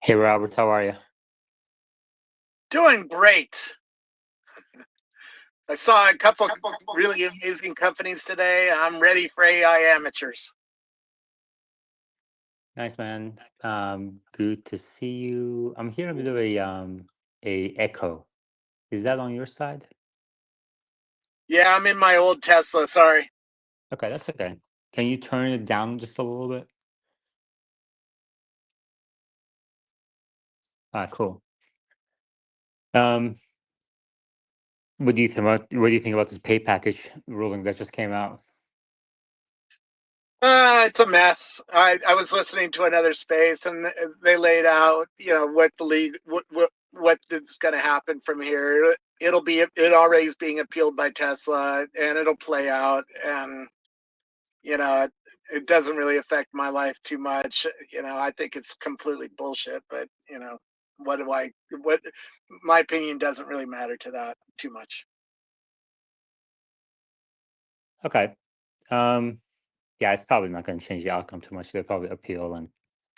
Hey Robert, how are you? Doing great. I saw a couple really amazing companies today. I'm ready for AI amateurs. Nice man. Good to see you. I'm hearing a bit of a echo. Is that on your side? Yeah, I'm in my old Tesla. Sorry. Okay, that's okay. Can you turn it down just a little bit? Cool. Um, what do you think about this pay package ruling that just came out? It's a mess. I was listening to another space, and they laid out, what the league, what is going to happen from here. It already is being appealed by Tesla, and it'll play out. And it doesn't really affect my life too much. I think it's completely bullshit, but what do I, what, my opinion doesn't really matter to that too much. Okay. Um, yeah, it's probably not going to change the outcome too much. They'll probably appeal and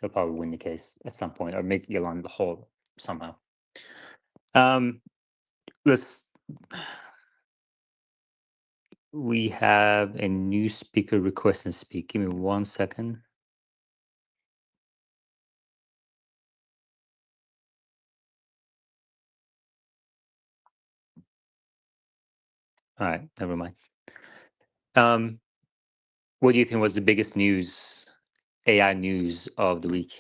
they'll probably win the case at some point or make Elon the whole somehow. Um, let's We have a new speaker request and speak. Give me 1 second. All right, never mind. Um, what do you think was the biggest news, AI news of the week?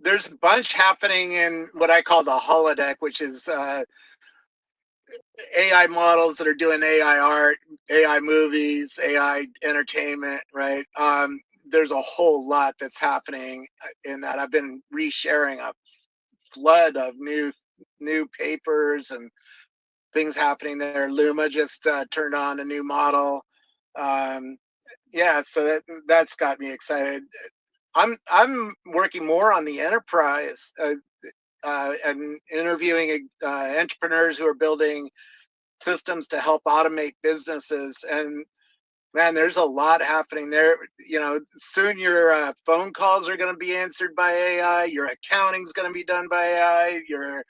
There's a bunch happening in what I call the holodeck, which is AI models that are doing AI art, AI movies, AI entertainment, right? There's a whole lot that's happening in that. I've been resharing a flood of new papers and things happening there. Luma just turned on a new model. Um, yeah, so that's got me excited. I'm working more on the enterprise and interviewing entrepreneurs who are building systems to help automate businesses. And man, there's a lot happening there. Soon your phone calls are going to be answered by AI. Your accounting is going to be done by AI. Your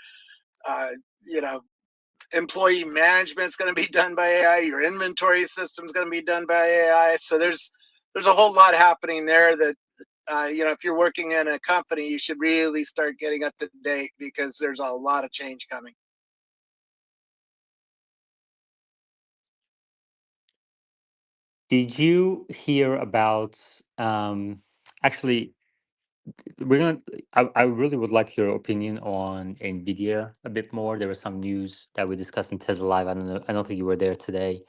uh, you know employee management is going to be done by AI. Your inventory system is going to be done by AI. So there's a whole lot happening there that if you're working in a company, you should really start getting up to date because there's a lot of change coming. Did you hear about? Actually, we're gonna. I really would like your opinion on Nvidia a bit more. There was some news that we discussed in Tesla Live. I don't know. I don't think you were there today.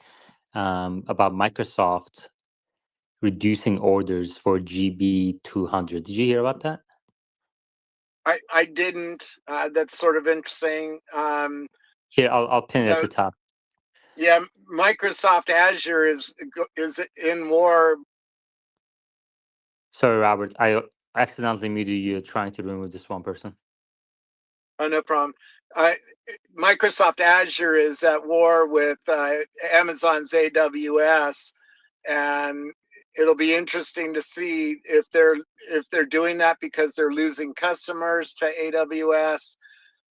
About Microsoft reducing orders for GB200. Did you hear about that? I didn't. That's sort of interesting. Here, I'll pin it at Uh, the top. yeah, Microsoft Azure is in more. Sorry, Robert. I accidentally muted you trying to remove this one person. Oh, no problem. Uh, Microsoft Azure is at war with Amazon's AWS, and it'll be interesting to see if they're doing that because they're losing customers to AWS,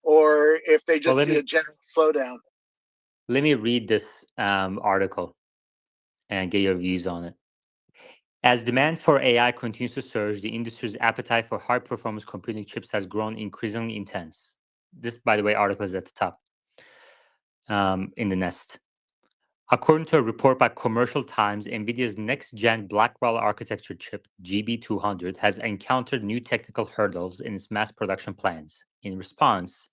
or if they Well, just see a general slowdown. let me read this article and get your views on it. As demand for AI continues to surge, the industry's appetite for high-performance computing chips has grown increasingly intense. This, by the way, article is at the top in the nest. According to a report by Commercial Times, NVIDIA's next-gen Blackwell architecture chip, GB200, has encountered new technical hurdles in its mass production plans. In response,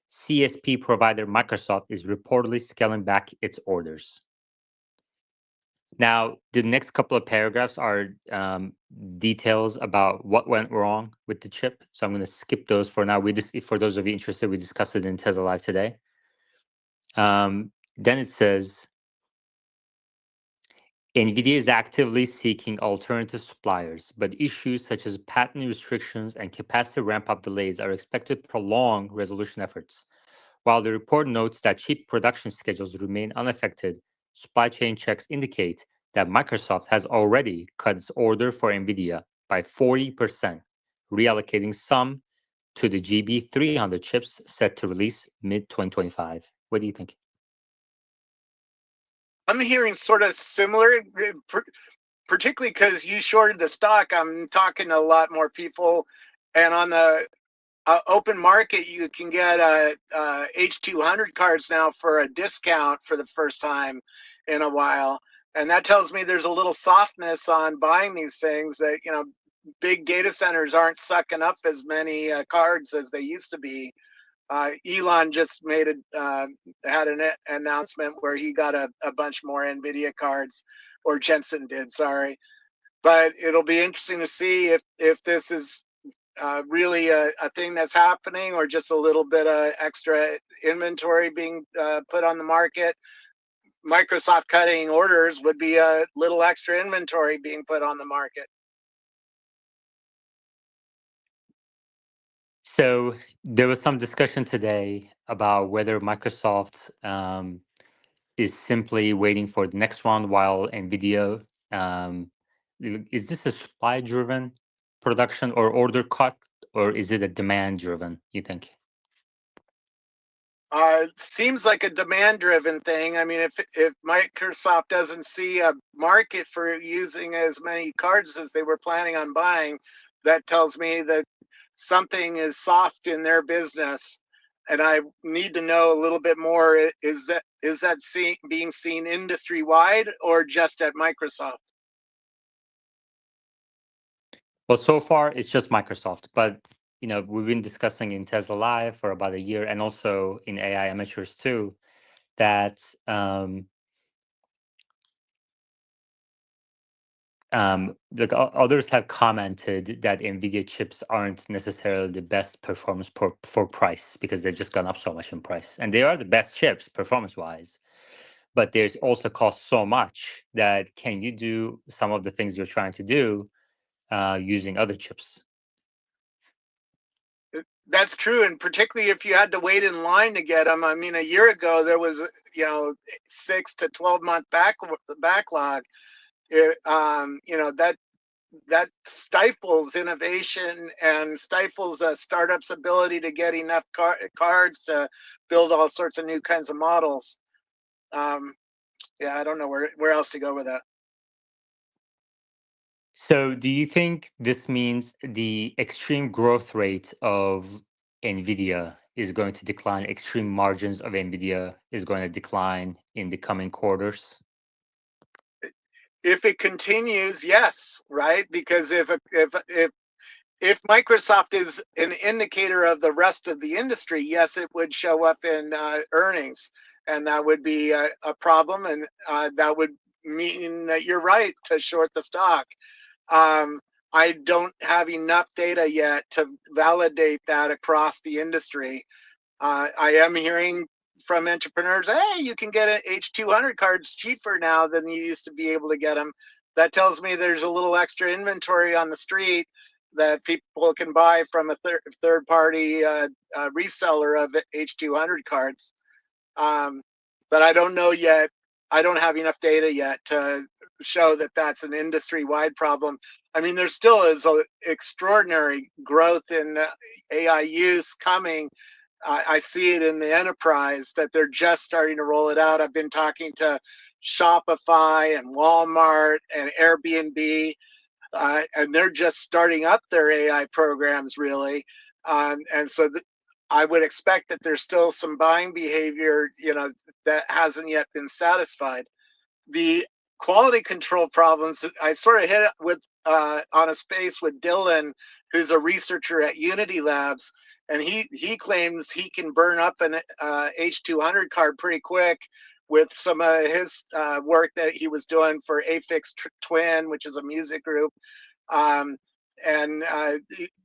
CSP provider Microsoft is reportedly scaling back its orders. Now, the next couple of paragraphs are details about what went wrong with the chip. So I'm going to skip those for now. For those of you interested, we discussed it in Tesla Live today. Then it says, NVIDIA is actively seeking alternative suppliers, but issues such as patent restrictions and capacity ramp-up delays are expected to prolong resolution efforts. While the report notes that chip production schedules remain unaffected, supply chain checks indicate that Microsoft has already cut its order for NVIDIA by 40%, reallocating some to the GB300 chips set to release mid-2025. What do you think? I'm hearing sort of similar, particularly because you shorted the stock. I'm talking to a lot more people, and on the open market, you can get H200 cards now for a discount for the first time in a while. And that tells me there's a little softness on buying these things, that, big data centers aren't sucking up as many cards as they used to be. Elon just had an announcement where he got a bunch more NVIDIA cards, or Jensen did, sorry. But it'll be interesting to see if this is really a thing that's happening, or just a little bit of extra inventory being put on the market. Microsoft cutting orders would be a little extra inventory being put on the market. So there was some discussion today about whether Microsoft is simply waiting for the next one, while NVIDIA, is this a supply-driven production or order cut, or is it a demand-driven, you think? Seems like a demand-driven thing. I mean, if Microsoft doesn't see a market for using as many cards as they were planning on buying, that tells me that something is soft in their business. And I need to know a little bit more. Is that being seen industry-wide, or just at Microsoft? Well, so far it's just Microsoft, but we've been discussing in Tesla Live for about a year, and also in AI Amateurs too, that others have commented that NVIDIA chips aren't necessarily the best performance for price, because they've just gone up so much in price, and they are the best chips performance-wise. But there's also cost so much that, can you do some of the things you're trying to do using other chips? That's true, and particularly if you had to wait in line to get them. I mean, a year ago there was 6 to 12 month backlog. That stifles innovation and stifles a startup's ability to get enough cards to build all sorts of new kinds of models. Yeah, I don't know where else to go with that. So do you think this means the extreme growth rate of NVIDIA is going to decline, extreme margins of NVIDIA is going to decline in the coming quarters? If it continues, yes, right? Because if Microsoft is an indicator of the rest of the industry, yes, it would show up in earnings, and that would be a problem, and that would mean that you're right to short the stock. I don't have enough data yet to validate that across the industry. I am hearing from entrepreneurs, hey, you can get H200 cards cheaper now than you used to be able to get them. That tells me there's a little extra inventory on the street that people can buy from a third party reseller of H200 cards. But I don't know yet. I don't have enough data yet to show that that's an industry-wide problem. I mean, there still is an extraordinary growth in AI use coming. I see it in the enterprise that they're just starting to roll it out. I've been talking to Shopify and Walmart and Airbnb, and they're just starting up their AI programs, really. And so I would expect that there's still some buying behavior, that hasn't yet been satisfied. The quality control problems, I sort of hit with on a space with Dylan, who's a researcher at Unity Labs, and he claims he can burn up an H200 card pretty quick with some of his work that he was doing for Aphex Twin, which is a music group. And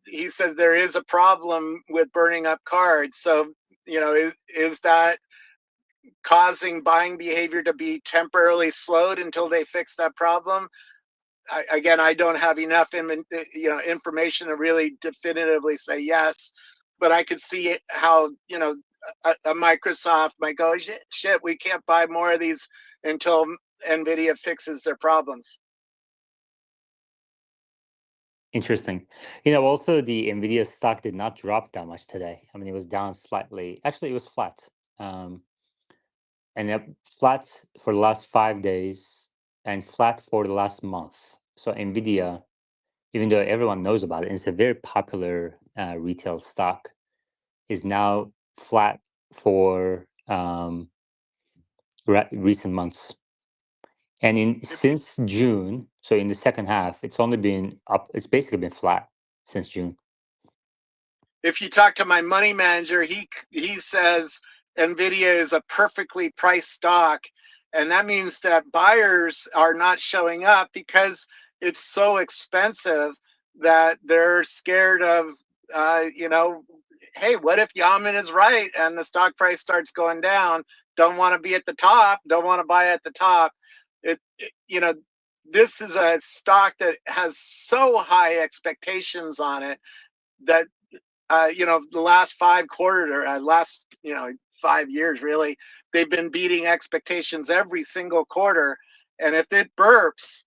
he says there is a problem with burning up cards. So, is that causing buying behavior to be temporarily slowed until they fix that problem? Again, I don't have enough information to really definitively say yes, but I could see how a Microsoft might go, shit, we can't buy more of these until NVIDIA fixes their problems. Interesting. Also the Nvidia stock did not drop that much today. I mean, it was down slightly. Actually, it was flat. Um, and flat for the last 5 days and flat for the last month. So Nvidia, even though everyone knows about it, and it's a very popular retail stock, is now flat for recent months. And since June, so in the second half, it's only been up. It's basically been flat since June. If you talk to my money manager, he says Nvidia is a perfectly priced stock, and that means that buyers are not showing up because it's so expensive that they're scared of, hey, what if Yaman is right and the stock price starts going down? Don't want to be at the top. Don't want to buy at the top. This is a stock that has so high expectations on it that the last 5 quarters or last 5 years really, they've been beating expectations every single quarter, and if it burps,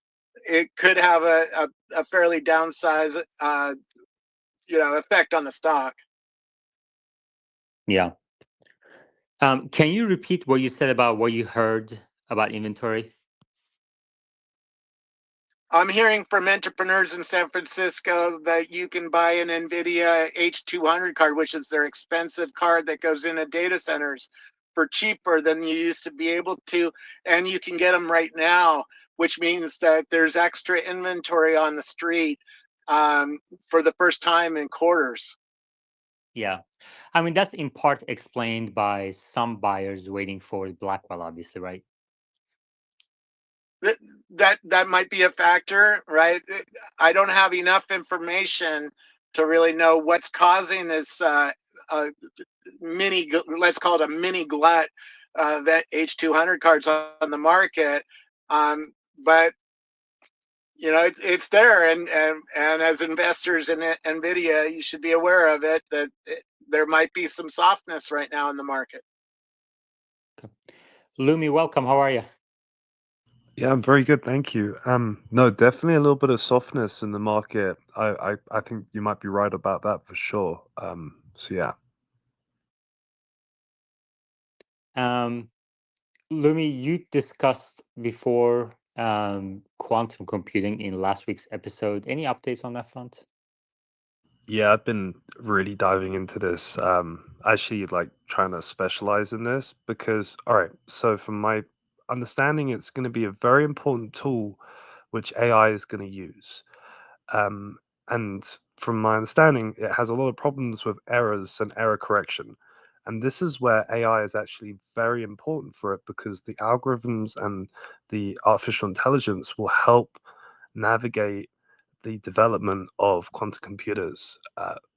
it could have a fairly downsized effect on the stock. Yeah. Can you repeat what you said about what you heard about inventory? I'm hearing from entrepreneurs in San Francisco that you can buy an NVIDIA H200 card, which is their expensive card that goes into data centers, for cheaper than you used to be able to. And you can get them right now, which means that there's extra inventory on the street for the first time in quarters. Yeah. I mean, that's in part explained by some buyers waiting for Blackwell, obviously, right? That might be a factor, right? I don't have enough information to really know what's causing this mini, let's call it a mini glut that H200 cards on the market. But it's there, and as investors in Nvidia, you should be aware of it, that there might be some softness right now in the market. Okay. Lumi, welcome. How are you? Yeah, I'm very good, thank you. No, definitely a little bit of softness in the market. I think you might be right about that for sure. So yeah. Lumi, you discussed before quantum computing in last week's episode. Any updates on that front? Yeah, I've been really diving into this. Actually, like trying to specialize in this because, all right, so from my understanding, it's going to be a very important tool which AI is going to use. Um, and from my understanding, it has a lot of problems with errors and error correction. And this is where AI is actually very important for it because the algorithms and the artificial intelligence will help navigate the development of quantum computers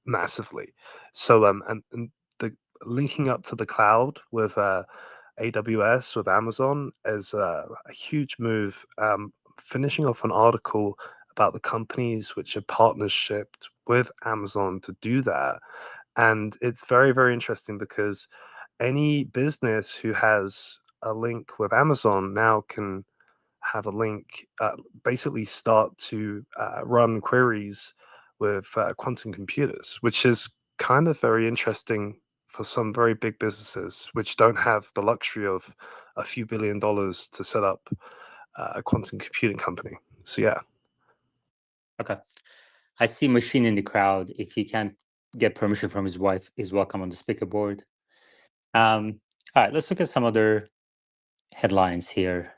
massively. So, and the linking up to the cloud with AWS, with Amazon, is a huge move. Finishing off an article about the companies which have partnershiped with Amazon to do that. And it's very, very interesting because any business who has a link with Amazon now can have a link, basically start to run queries with quantum computers, which is kind of very interesting for some very big businesses which don't have the luxury of a few $1 billion to set up a quantum computing company. So yeah. Okay. I see Machine in the crowd. If he can't get permission from his wife, he's welcome on the speaker board. All right, let's look at some other headlines here.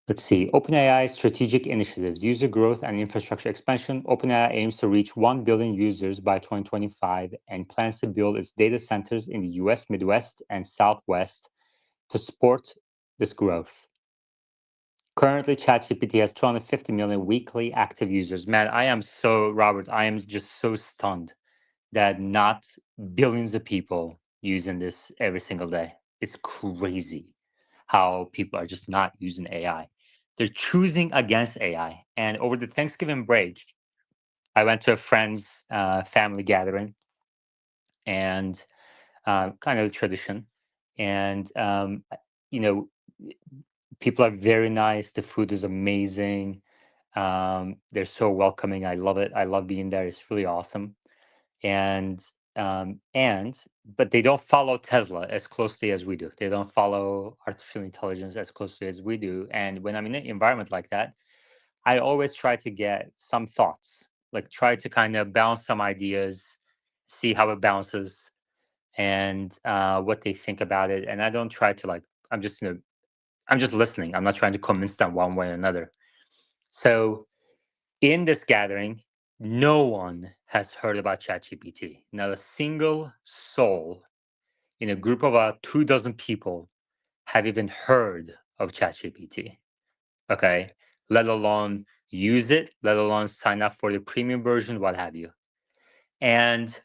Let's see. OpenAI strategic initiatives, user growth and infrastructure expansion. OpenAI aims to reach 1 billion users by 2025 and plans to build its data centers in the US, Midwest, and Southwest to support this growth. Currently, ChatGPT has 250 million weekly active users. Man, Robert, I am just so stunned that not billions of people using this every single day. It's crazy how people are just not using AI. They're choosing against AI. And over the Thanksgiving break, I went to a friend's family gathering, and kind of a tradition. And you know, people are very nice. The food is amazing. They're so welcoming. I love it. I love being there. It's really awesome. And but they don't follow Tesla as closely as we do. They don't follow artificial intelligence as closely as we do. And when I'm in an environment like that, I always try to get some thoughts, like try to kind of bounce some ideas, see how it bounces, and what they think about it. And I don't try to like. I'm just listening. I'm not trying to convince them one way or another. So in this gathering, no one has heard about ChatGPT. Not a single soul in a group of about 24 people have even heard of ChatGPT. Okay, let alone use it, let alone sign up for the premium version, what have you. And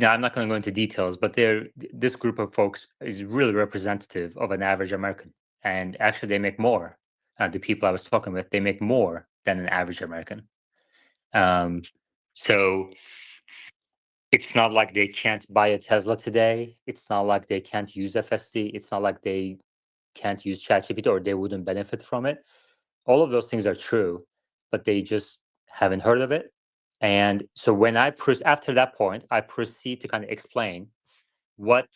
I'm not going to go into details, but this group of folks is really representative of an average American. And actually, they make more. The people I was talking with, they make more than an average American. So it's not like they can't buy a Tesla today. It's not like they can't use FSD. It's not like they can't use ChatGPT or they wouldn't benefit from it. All of those things are true, but they just haven't heard of it. And so when after that point, I proceed to kind of explain what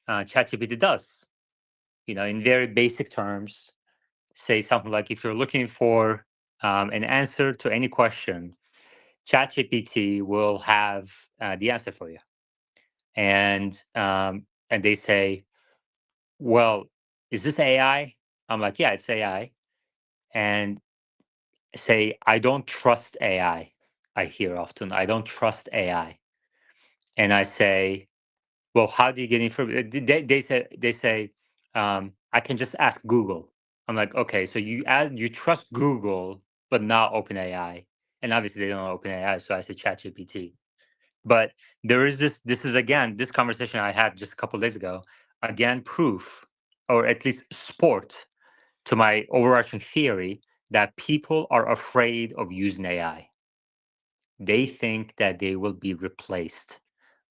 ChatGPT does. In very basic terms, say something like if you're looking for an answer to any question, ChatGPT will have the answer for you. And they say, well, is this AI? I'm like, yeah, it's AI. And say, I don't trust AI. I hear often, I don't trust AI. And I say, well, how do you get information? They say, I can just ask Google. I'm like, okay, so you trust Google, but not OpenAI. And obviously they don't know OpenAI, so I said ChatGPT. But there is this is again, this conversation I had just a couple of days ago, again, proof, or at least support to my overarching theory that people are afraid of using AI. They think that they will be replaced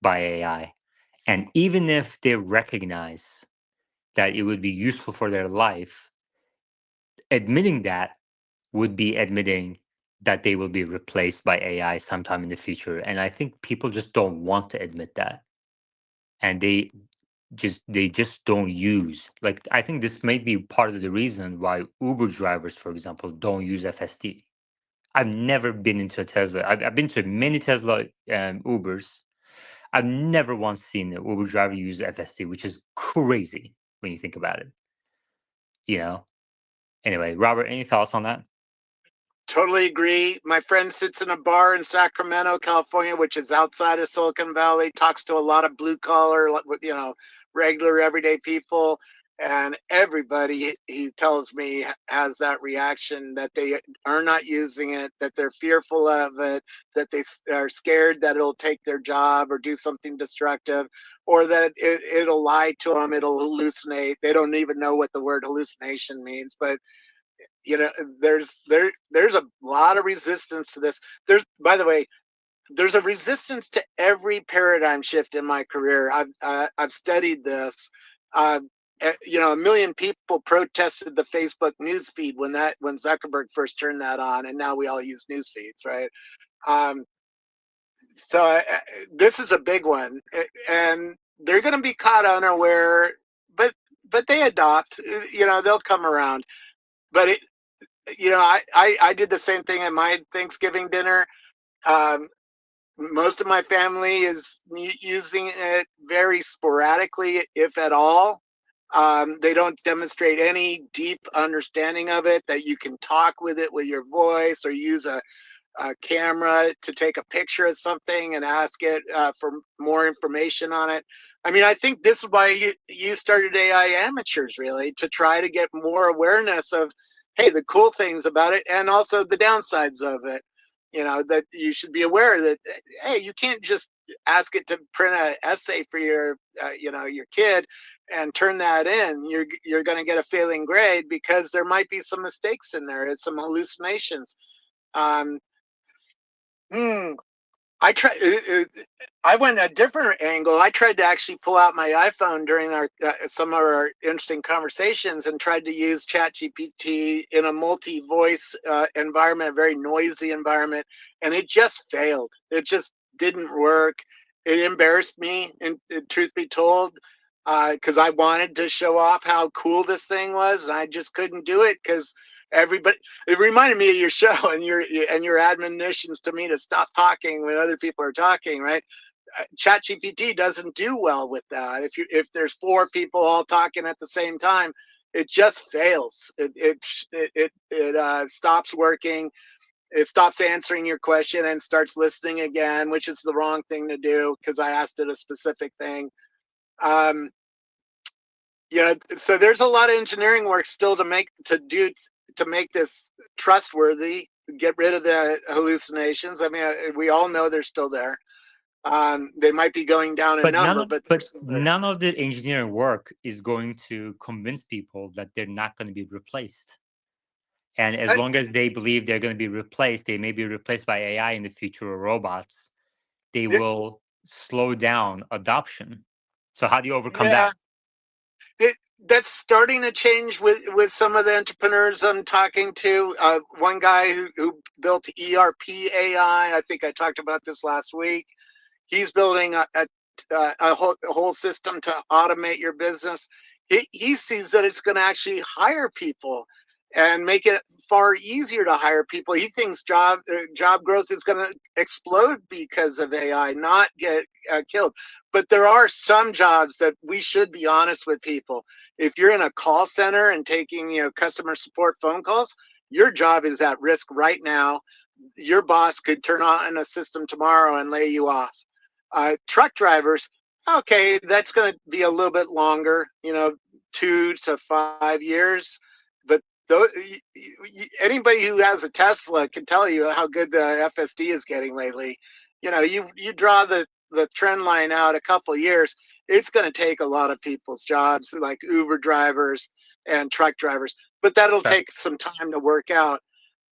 by AI. And even if they recognize that it would be useful for their life, admitting that would be admitting that they will be replaced by AI sometime in the future. And I think people just don't want to admit that. And they just don't use, like, I think this may be part of the reason why Uber drivers, for example, don't use FSD. I've never been into a Tesla. I've been to many Tesla Ubers. I've never once seen an Uber driver use FSD, which is crazy when you think about it. Anyway, Robert, any thoughts on that? Totally agree. My friend sits in a bar in Sacramento, California, which is outside of Silicon Valley, talks to a lot of blue collar, regular everyday people. And everybody, he tells me, has that reaction that they are not using it, that they're fearful of it, that they are scared that it'll take their job or do something destructive, or that it'll lie to them, it'll hallucinate. They don't even know what the word hallucination means, but there's a lot of resistance to this. By the way, there's a resistance to every paradigm shift in my career. I've studied this. A million people protested the Facebook newsfeed when Zuckerberg first turned that on, and now we all use news feeds, right? So this is a big one, and they're going to be caught unaware, but they adopt. They'll come around. But I did the same thing at my Thanksgiving dinner. Most of my family is using it very sporadically, if at all. They don't demonstrate any deep understanding of it, that you can talk with it with your voice or use a camera to take a picture of something and ask it for more information on it. I mean, I think this is why you started AI Amateurs, really, to try to get more awareness of, hey, the cool things about it and also the downsides of it. That you should be aware that, hey, you can't just ask it to print an essay for your kid and turn that in. You're going to get a failing grade because there might be some mistakes in there, some hallucinations. Um, I went a different angle. I tried to actually pull out my iPhone during our some of our interesting conversations and tried to use ChatGPT in a multi-voice environment, a very noisy environment, and it just failed. It just didn't work. It embarrassed me, and truth be told, because I wanted to show off how cool this thing was, and I just couldn't do it because everybody. It reminded me of your show and your admonitions to me to stop talking when other people are talking, right? ChatGPT doesn't do well with that. If there's four people all talking at the same time, it just fails. It stops working. It stops answering your question and starts listening again, which is the wrong thing to do because I asked it a specific thing. Um, yeah, so there's a lot of engineering work still to make this trustworthy. Get rid of the hallucinations. I mean, we all know they're still there. They might be going down in But number, but none of the engineering work is going to convince people that they're not going to be replaced. And as long as they believe they're going to be replaced, they may be replaced by AI in the future or robots. They will slow down adoption. So how do you overcome that? That's starting to change with some of the entrepreneurs I'm talking to. One guy who built ERP AI. I think I talked about this last week. He's building a whole system to automate your business. He sees that it's going to actually hire people and make it far easier to hire people. He thinks job growth is going to explode because of AI, not get killed. But there are some jobs that we should be honest with people. If you're in a call center and taking customer support phone calls, your job is at risk right now. Your boss could turn on a system tomorrow and lay you off. Truck drivers, okay, that's going to be a little bit longer, 2 to 5 years. But anybody who has a Tesla can tell you how good the FSD is getting lately. You draw the trend line out a couple of years, it's going to take a lot of people's jobs, like Uber drivers and truck drivers. But that'll take some time to work out.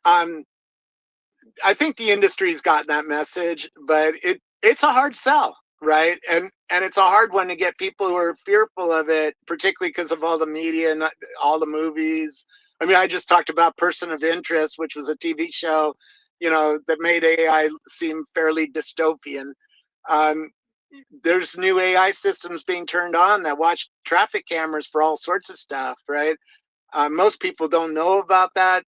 I think the industry's gotten that message, but it's a hard sell, right? And it's a hard one to get people who are fearful of it, particularly because of all the media and all the movies. I mean, I just talked about Person of Interest, which was a TV show, that made AI seem fairly dystopian. There's new AI systems being turned on that watch traffic cameras for all sorts of stuff, right? Most people don't know about that,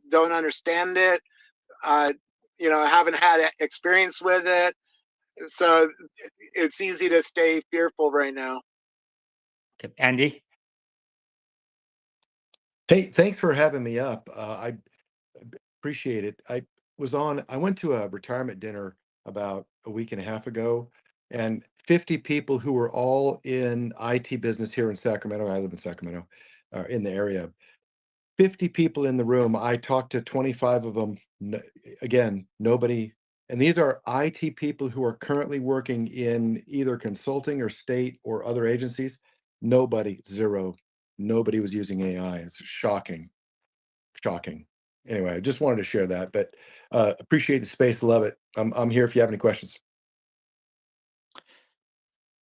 don't understand it. Haven't had experience with it, so it's easy to stay fearful right now. Okay. Andy? Hey, thanks for having me up. I appreciate it. I went to a retirement dinner about a week and a half ago, and 50 people who were all in IT business here in Sacramento. I live in Sacramento, in the area. 50 people in the room. I talked to 25 of them. Again, nobody. And these are IT people who are currently working in either consulting or state or other agencies. Nobody, zero. Nobody was using AI. It's shocking. Shocking. Anyway, I just wanted to share that, but appreciate the space. Love it. I'm here if you have any questions.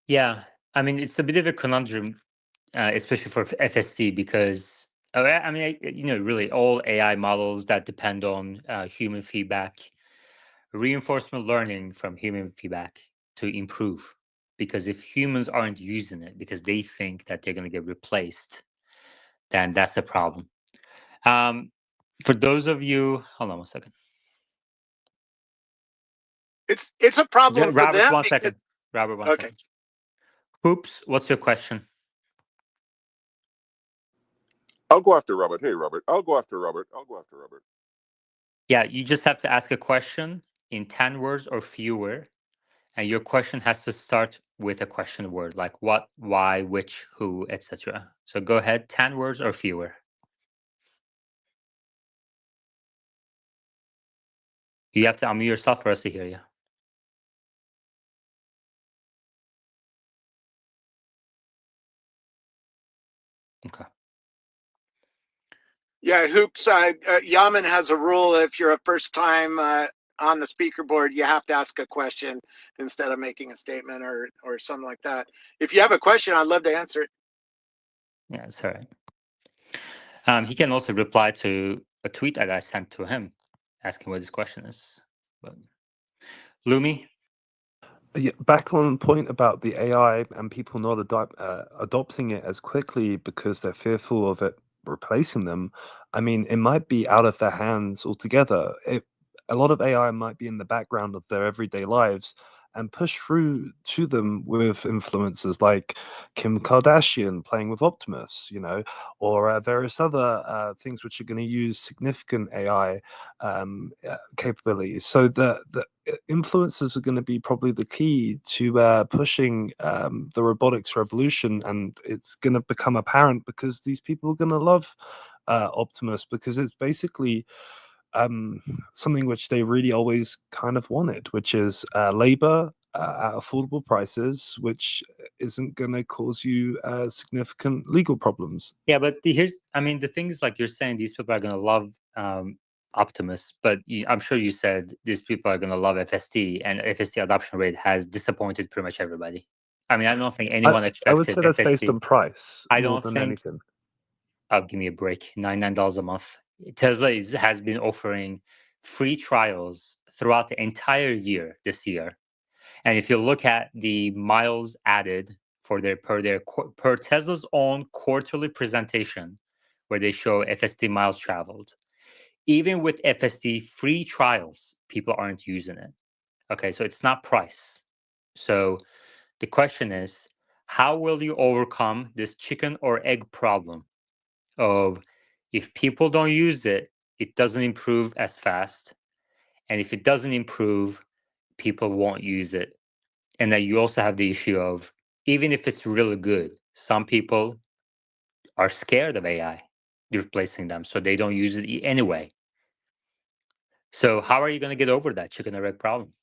Yeah, I mean, it's a bit of a conundrum, especially for FSD, because I mean, really all AI models that depend on human feedback, reinforcement learning from human feedback to improve. Because if humans aren't using it because they think that they're going to get replaced, then that's a problem. For those of you, hold on one second. It's a problem Robert, for them. one second. Robert, one second. Hoops, what's your question? I'll go after Robert. Hey, Robert. I'll go after Robert. Yeah, you just have to ask a question in 10 words or fewer. And your question has to start with a question word, like what, why, which, who, etc. So go ahead, 10 words or fewer. You have to unmute yourself for us to hear you. Okay. Yeah, Hoops. Yaman has a rule: if you're a first-time on the speaker board, you have to ask a question instead of making a statement or something like that. If you have a question, I'd love to answer it. Yeah, it's all right. He can also reply to a tweet that I sent to him, asking what his question is. But Lumi, Yeah, back on point about the AI and people not adopting it as quickly because they're fearful of it replacing them. I mean, it might be out of their hands altogether. A lot of AI might be in the background of their everyday lives and push through to them with influencers like Kim Kardashian playing with Optimus, or various other things which are going to use significant AI capabilities. So the influencers are going to be probably the key to pushing the robotics revolution, and it's going to become apparent because these people are going to love Optimus because it's basically something which they really always kind of wanted, which is labor at affordable prices, which isn't going to cause you significant legal problems. yeah, but the thing is, like you're saying, these people are going to love Optimus, but I'm sure you said these people are going to love FSD, and FSD adoption rate has disappointed pretty much everybody. I mean, I don't think anyone I would expected say that's based FSD. on price I more don't than think. anything. Oh, give me a break. $99 a month. Tesla has been offering free trials throughout the entire year this year. And if you look at the miles added for per Tesla's own quarterly presentation, where they show FSD miles traveled, even with FSD free trials, people aren't using it. Okay, so it's not price. So the question is, how will you overcome this chicken or egg problem of if people don't use it, it doesn't improve as fast. And if it doesn't improve, people won't use it. And then you also have the issue of even if it's really good, some people are scared of AI replacing them, so they don't use it anyway. So how are you going to get over that chicken or egg problem?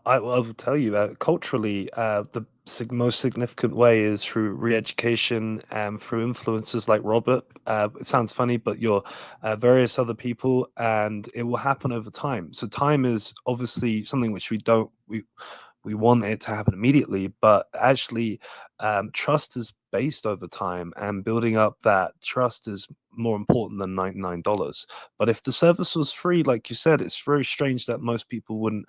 I will tell you, culturally, the most significant way is through re-education and through influences like Robert. It sounds funny, but you're various other people, and it will happen over time. So time is obviously something which we want it to happen immediately, but actually trust is based over time, and building up that trust is more important than $99. But if the service was free, like you said, it's very strange that most people wouldn't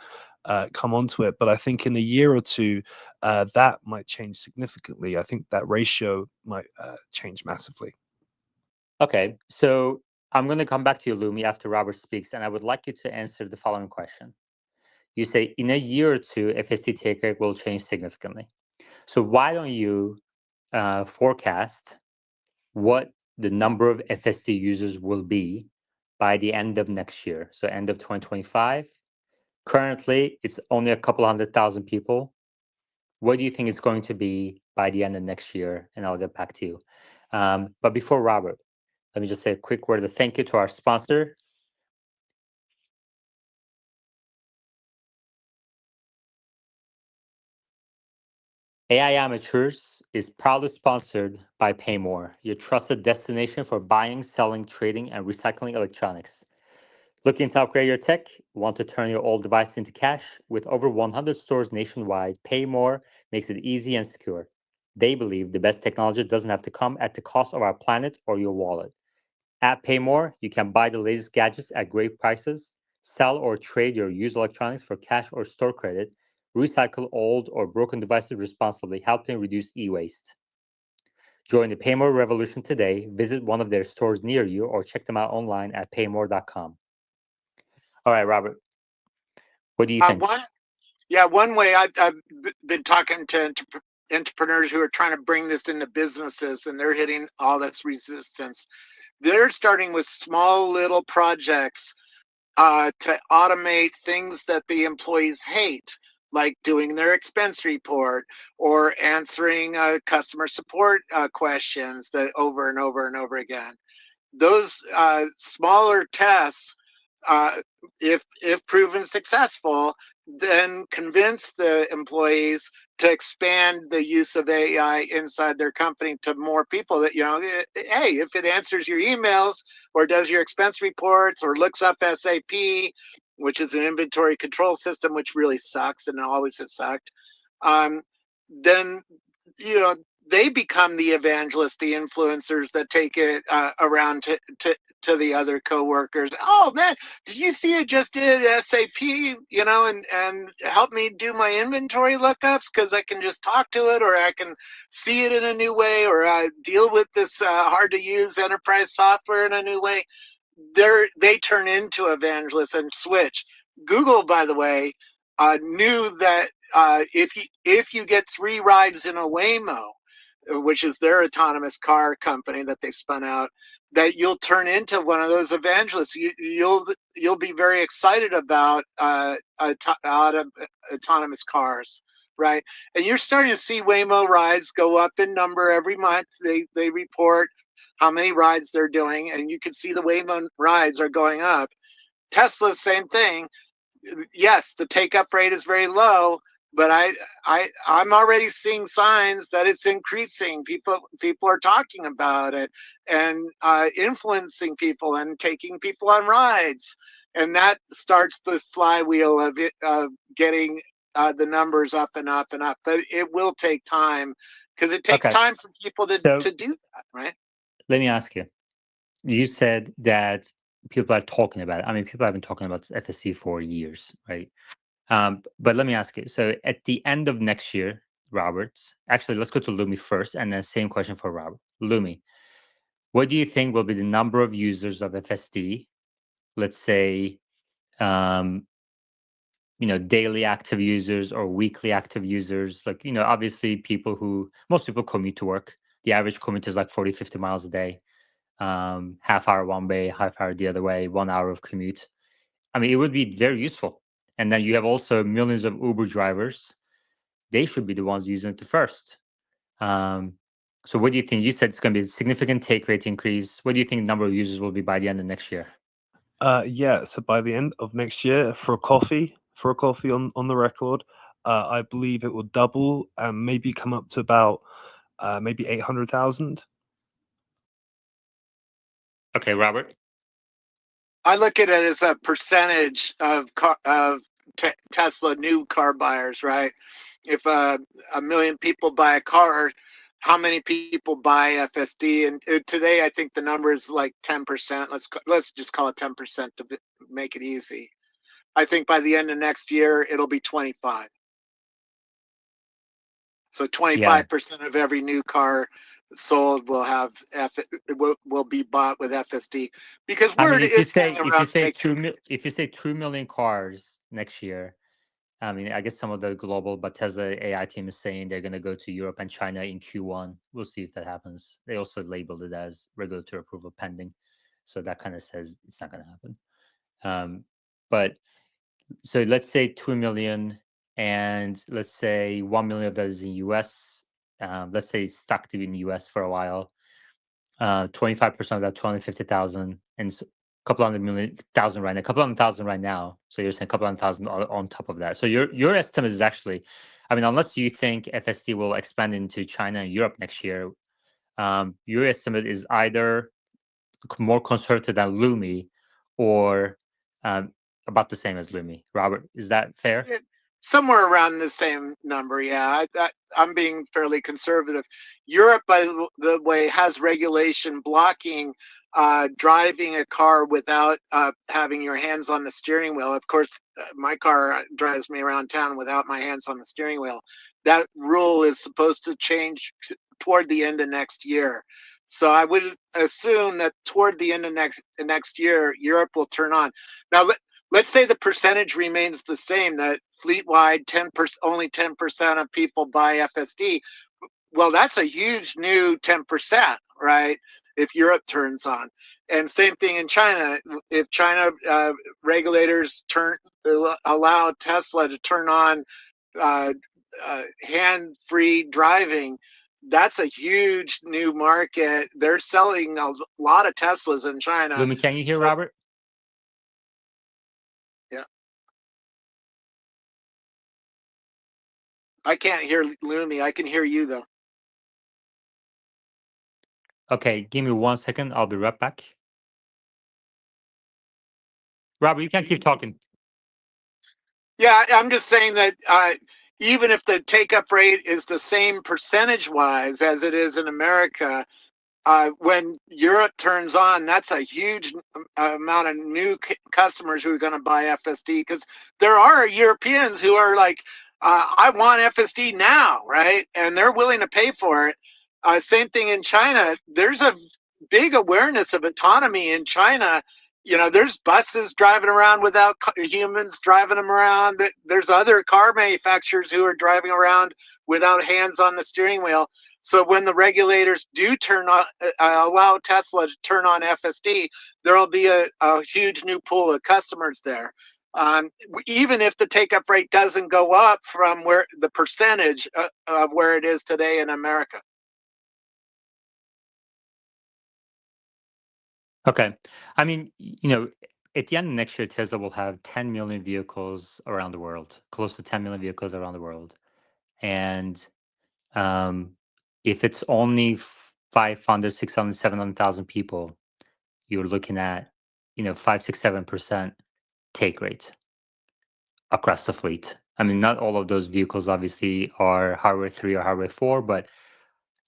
come onto it. But I think in a year or two, that might change significantly. I think that ratio might change massively. Okay, so I'm going to come back to you, Lumi, after Robert speaks, and I would like you to answer the following question. You say in a year or two, FSD take rate will change significantly. So why don't you forecast what the number of FSD users will be by the end of next year? So end of 2025. Currently, it's only a couple 100,000 people. What do you think it's going to be by the end of next year? And I'll get back to you. But before Robert, let me just say a quick word of thank you to our sponsor. AI Amateurs is proudly sponsored by Paymore, your trusted destination for buying, selling, trading, and recycling electronics. Looking to upgrade your tech? Want to turn your old device into cash? With over 100 stores nationwide, Paymore makes it easy and secure. They believe the best technology doesn't have to come at the cost of our planet or your wallet. At Paymore, you can buy the latest gadgets at great prices, sell or trade your used electronics for cash or store credit, recycle old or broken devices responsibly, helping reduce e-waste. Join the Paymore revolution today. Visit one of their stores near you or check them out online at paymore.com. All right, Robert, what do you think? One way I've been talking to entrepreneurs who are trying to bring this into businesses, and they're hitting all this resistance. They're starting with small little projects to automate things that the employees hate, like doing their expense report or answering customer support questions that over and over and over again. Those smaller tests, if proven successful, then convince the employees to expand the use of AI inside their company to more people. That, hey, if it answers your emails or does your expense reports or looks up SAP, which is an inventory control system, which really sucks and always has sucked, then they become the evangelists, the influencers that take it around to the other coworkers. Oh man, did you see I just did SAP? And help me do my inventory lookups because I can just talk to it, or I can see it in a new way, or deal with this hard to use enterprise software in a new way. They turn into evangelists and switch. Google, by the way, knew that if you get 3 rides in a Waymo, which is their autonomous car company that they spun out, that you'll turn into one of those evangelists. You'll be very excited about autonomous cars, right? And you're starting to see Waymo rides go up in number every month. They report how many rides they're doing, and you can see the Waymo rides are going up. Tesla, same thing. Yes, the take-up rate is very low, but I'm already seeing signs that it's increasing. People are talking about it and influencing people and taking people on rides, and that starts the flywheel of getting the numbers up and up and up. But it will take time because it takes time for people to do that, right? Let me ask you. You said that people are talking about it. I mean, people have been talking about FSD for years, right? But let me ask you. So at the end of next year, Robert, actually, let's go to Lumi first, and then same question for Robert. Lumi, what do you think will be the number of users of FSD? Let's say, daily active users or weekly active users. Like, obviously most people commute to work. The average commute is like 40, 50 miles a day. Half hour one way, half hour the other way, 1 hour of commute. I mean, it would be very useful. And then you have also millions of Uber drivers. They should be the ones using it first. So what do you think? You said it's going to be a significant take rate increase. What do you think the number of users will be by the end of next year? So by the end of next year, for a coffee on the record, I believe it will double and maybe come up to about maybe 800,000. Okay, Robert. I look at it as a percentage of Tesla new car buyers, right? If a million people buy a car, how many people buy FSD? And today, I think the number is like 10%. Let's just call it 10% to make it easy. I think by the end of next year, it'll be 25. So 25% of every new car sold will have will be bought with FSD, because if you say 2 million cars next year, I mean, I guess some of the global, but Tesla AI team is saying they're going to go to Europe and China in Q1. We'll see if that happens. They also labeled it as regulatory approval pending, so that kind of says it's not going to happen. But so let's say 2 million, and let's say 1 million of that is in US. Let's say it's stuck to be in the US for a while. 25% of that, 250,000, and a couple hundred thousand right now. A couple hundred thousand right now. So you're saying a couple hundred thousand on top of that. So your estimate is actually, I mean, unless you think FSD will expand into China and Europe next year, your estimate is either more conservative than Lumi, or about the same as Lumi. Robert, is that fair? Somewhere around the same number, yeah. I'm being fairly conservative. Europe, by the way, has regulation blocking driving a car without having your hands on the steering wheel. Of course, my car drives me around town without my hands on the steering wheel. That rule is supposed to change toward the end of next year. So I would assume that toward the end of next year, Europe will turn on. Now, let's say the percentage remains the same, that fleet-wide only 10% of people buy FSD. Well, that's a huge new 10%, right? If Europe turns on. And same thing in China. If China regulators allow Tesla to turn on hand-free driving, that's a huge new market. They're selling a lot of Teslas in China. Lumi, can you hear Robert? Yeah. I can't hear Lumi. I can hear you, though. Okay, give me 1 second. I'll be right back. Robert, you can keep talking. Yeah, I'm just saying that even if the take-up rate is the same percentage-wise as it is in America, when Europe turns on, that's a huge amount of new customers who are going to buy FSD, because there are Europeans who are like, I want FSD now, right? And they're willing to pay for it. Same thing in China. There's a big awareness of autonomy in China. You know, there's buses driving around without humans driving them around. There's other car manufacturers who are driving around without hands on the steering wheel. So when the regulators do turn on, allow Tesla to turn on FSD, there'll be a huge new pool of customers there. Even if the take-up rate doesn't go up from where the percentage of where it is today in America. Okay. I mean, you know, at the end of next year, Tesla will have 10 million vehicles around the world, close to 10 million vehicles around the world. And if it's only 500, 600, 700,000 people, you're looking at, you know, 5, 6, 7% take rate across the fleet. I mean, not all of those vehicles obviously are Hardware 3 or Hardware 4, but,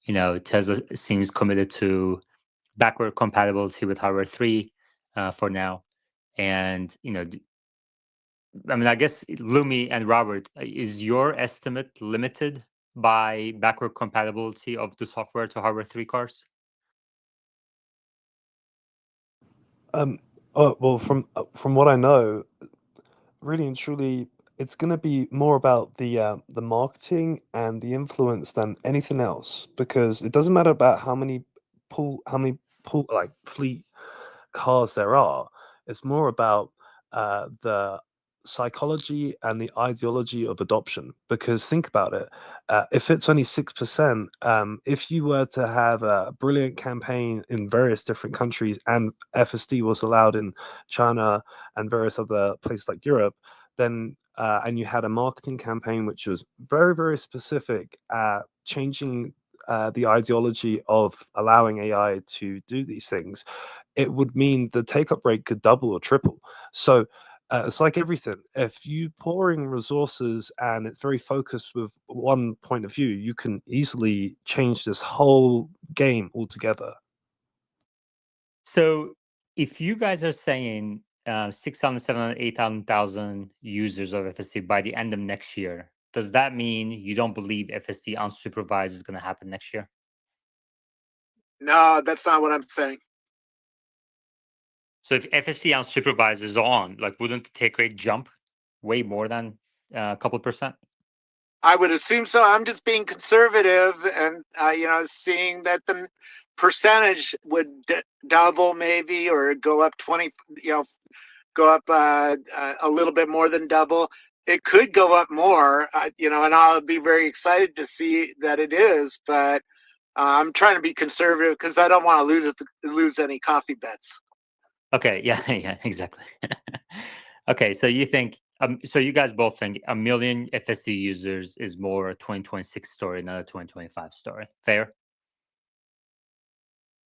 you know, Tesla seems committed to backward compatibility with Hardware 3 for now. And, you know, I mean, I guess Lumi and Robert, is your estimate limited by backward compatibility of the software to Hardware 3 cars? Well, from what I know, really and truly, it's going to be more about the marketing and the influence than anything else, because it doesn't matter about how many pull like fleet cars there are. It's more about the psychology and the ideology of adoption. Because think about it, if it's only 6%, if you were to have a brilliant campaign in various different countries and FSD was allowed in China and various other places like Europe, then and you had a marketing campaign which was very, very specific at changing the ideology of allowing AI to do these things, it would mean the take up rate could double or triple. So it's like everything. If you pour in resources and it's very focused with one point of view, you can easily change this whole game altogether. So if you guys are saying 600, 700, 800,000 users of FSD by the end of next year, does that mean you don't believe FSD unsupervised is going to happen next year? No, that's not what I'm saying. So if FSD unsupervised is on, like, wouldn't the take rate jump way more than a couple percent? I would assume so. I'm just being conservative and, you know, seeing that the percentage would double maybe, or go up 20, you know, go up a little bit more than double. It could go up more, you know, and I'll be very excited to see that it is. But I'm trying to be conservative because I don't want to lose any coffee bets. Okay, yeah, yeah, exactly. Okay, so you think, so you guys both think 1 million FSD users is more a 2026 story, not a 2025 story. Fair?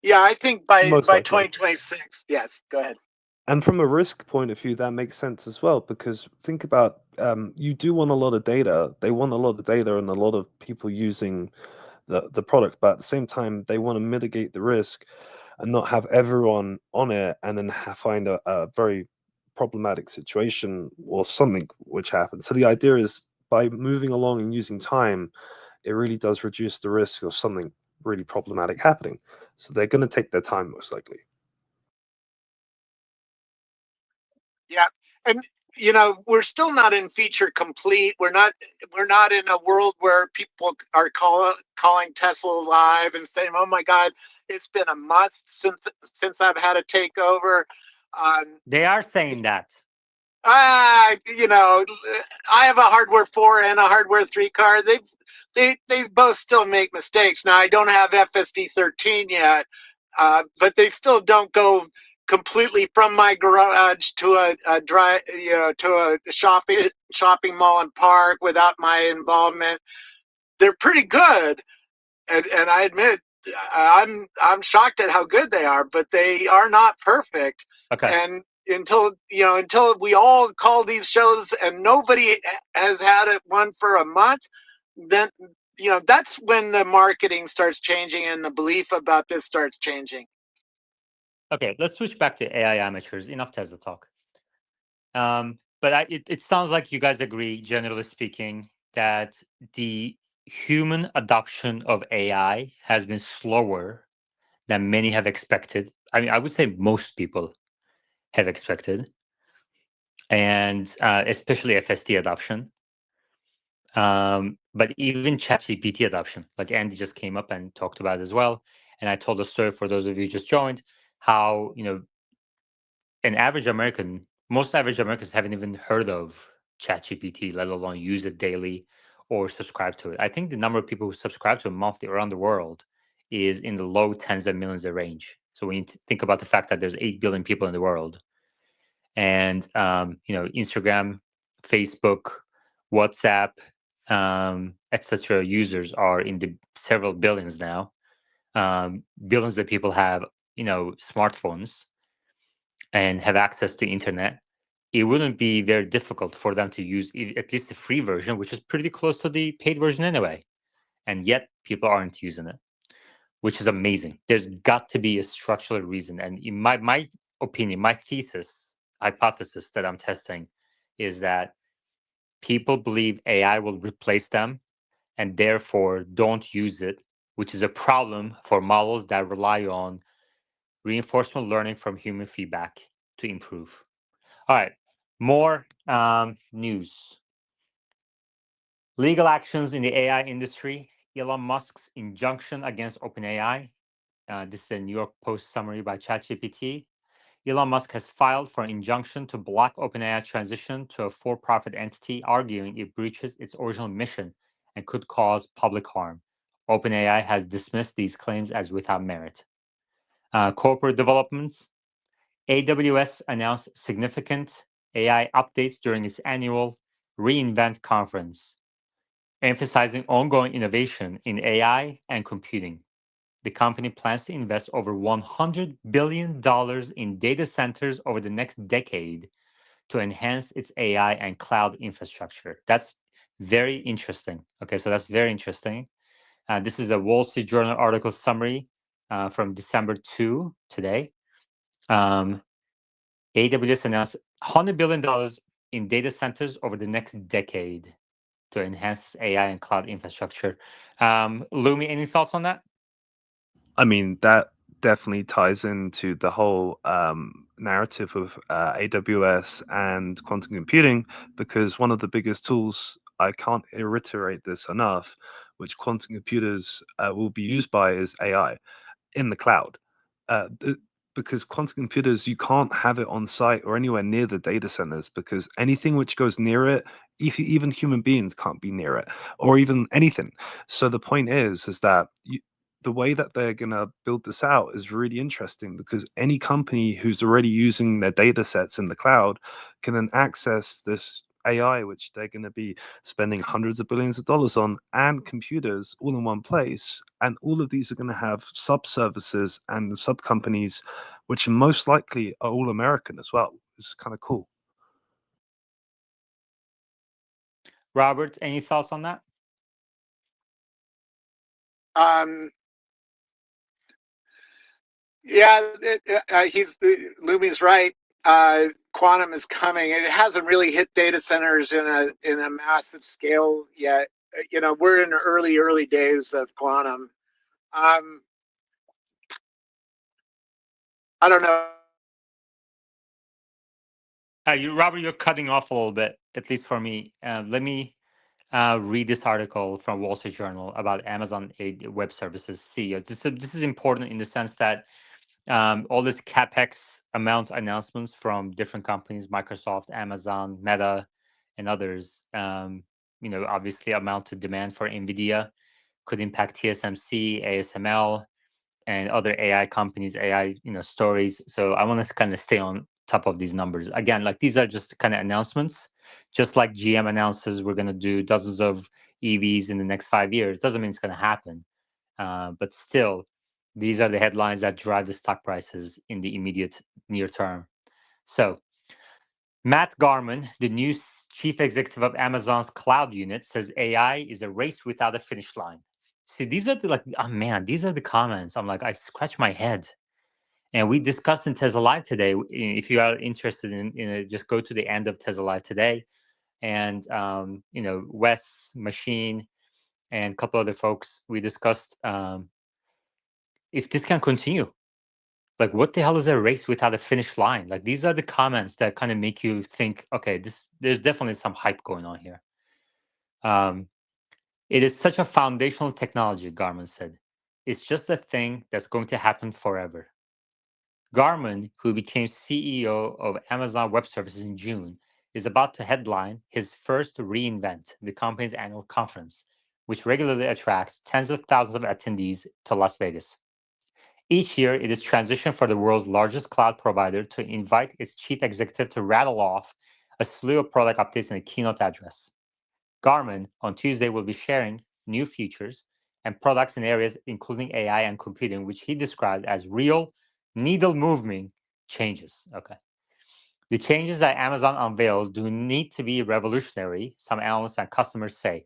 Yeah, I think by Most likely. 2026. Yes, go ahead. And from a risk point of view, that makes sense as well, because think about you do want a lot of data. They want a lot of data and a lot of people using the product, but at the same time, they want to mitigate the risk and not have everyone on it and then find a very problematic situation or something which happens. So the idea is by moving along and using time, it really does reduce the risk of something really problematic happening. So they're going to take their time most likely. Yeah, and you know, we're still not in feature complete. We're not in a world where people are calling Tesla live and saying, "Oh my God, it's been a month since I've had a takeover." They are saying that. You know, I have a hardware 4 and a hardware 3 car. They both still make mistakes. Now I don't have FSD 13 yet, but they still don't go completely from my garage to a drive, you know, to a shopping mall and park without my involvement. They're pretty good, and I admit I'm shocked at how good they are, but they are not perfect. Okay. And until we all call these shows and nobody has had it one for a month, then that's when the marketing starts changing and the belief about this starts changing. Okay, let's switch back to AI amateurs. Enough Tesla talk. But it sounds like you guys agree, generally speaking, that the human adoption of AI has been slower than many have expected. I mean, I would say most people have expected, and especially FSD adoption. But even ChatGPT adoption, like Andy just came up and talked about as well. And I told a story for those of you who just joined, how an average American, most average Americans haven't even heard of ChatGPT, let alone use it daily or subscribe to it. I think the number of people who subscribe to it monthly around the world is in the low tens of millions of range. So when you think about the fact that there's 8 billion people in the world, and Instagram, Facebook, WhatsApp, etc. users are in the several billions now. Billions of people have smartphones and have access to internet. It wouldn't be very difficult for them to use at least the free version, which is pretty close to the paid version anyway. And yet people aren't using it, which is amazing. There's got to be a structural reason. And in my opinion, my hypothesis that I'm testing is that people believe AI will replace them and therefore don't use it, which is a problem for models that rely on reinforcement learning from human feedback to improve. All right, more news. Legal actions in the AI industry. Elon Musk's injunction against OpenAI. This is a New York Post summary by ChatGPT. Elon Musk has filed for an injunction to block OpenAI transition to a for-profit entity, arguing it breaches its original mission and could cause public harm. OpenAI has dismissed these claims as without merit. Corporate developments. AWS announced significant AI updates during its annual reInvent conference, emphasizing ongoing innovation in AI and computing. The company plans to invest over $100 billion in data centers over the next decade to enhance its AI and cloud infrastructure. That's very interesting. Okay, so that's very interesting. This is a Wall Street Journal article summary from December 2 today. AWS announced $100 billion in data centers over the next decade to enhance AI and cloud infrastructure. Lumi, any thoughts on that? I mean, that definitely ties into the whole narrative of AWS and quantum computing, because one of the biggest tools, I can't reiterate this enough, which quantum computers will be used by is AI in the cloud. Because quantum computers, you can't have it on site or anywhere near the data centers, because anything which goes near it, even human beings can't be near it, or even anything. So the point is that the way that they're going to build this out is really interesting, because any company who's already using their data sets in the cloud can then access this AI, which they're going to be spending hundreds of billions of dollars on, and computers all in one place. And all of these are going to have sub-services and sub-companies, which most likely are all American as well. It's kind of cool. Robert, any thoughts on that? Yeah, Lumi's right. Quantum is coming. It hasn't really hit data centers in a massive scale yet. We're in the early days of quantum. I don't know. Robert, you're cutting off a little bit, at least for me. Let me read this article from Wall Street Journal about Amazon Web Services CEO. This is important in the sense that all this CapEx amount announcements from different companies, Microsoft, Amazon, Meta, and others, obviously amount to demand for NVIDIA, could impact TSMC, ASML, and other AI companies, AI, stories. So I want to kind of stay on top of these numbers. Again, like these are just kind of announcements, just like GM announces we're going to do dozens of EVs in the next 5 years. Doesn't mean it's going to happen. But still, these are the headlines that drive the stock prices in the immediate near term. So Matt Garman, the new chief executive of Amazon's cloud unit, says AI is a race without a finish line. See, these are oh man, these are the comments. I'm like, I scratch my head. And we discussed in Tesla Live today. If you are interested in it, just go to the end of Tesla Live today. And, Wes, Machine, and a couple other folks, we discussed if this can continue. Like, what the hell is a race without a finish line? Like, these are the comments that kind of make you think, okay, there's definitely some hype going on here. It is such a foundational technology, Garmin said. It's just a thing that's going to happen forever. Garmin, who became CEO of Amazon Web Services in June, is about to headline his first reInvent, the company's annual conference, which regularly attracts tens of thousands of attendees to Las Vegas. Each year, it is transitioned for the world's largest cloud provider to invite its chief executive to rattle off a slew of product updates in a keynote address. Garmin, on Tuesday, will be sharing new features and products in areas including AI and computing, which he described as real, needle-moving changes. Okay. The changes that Amazon unveils do need to be revolutionary, some analysts and customers say.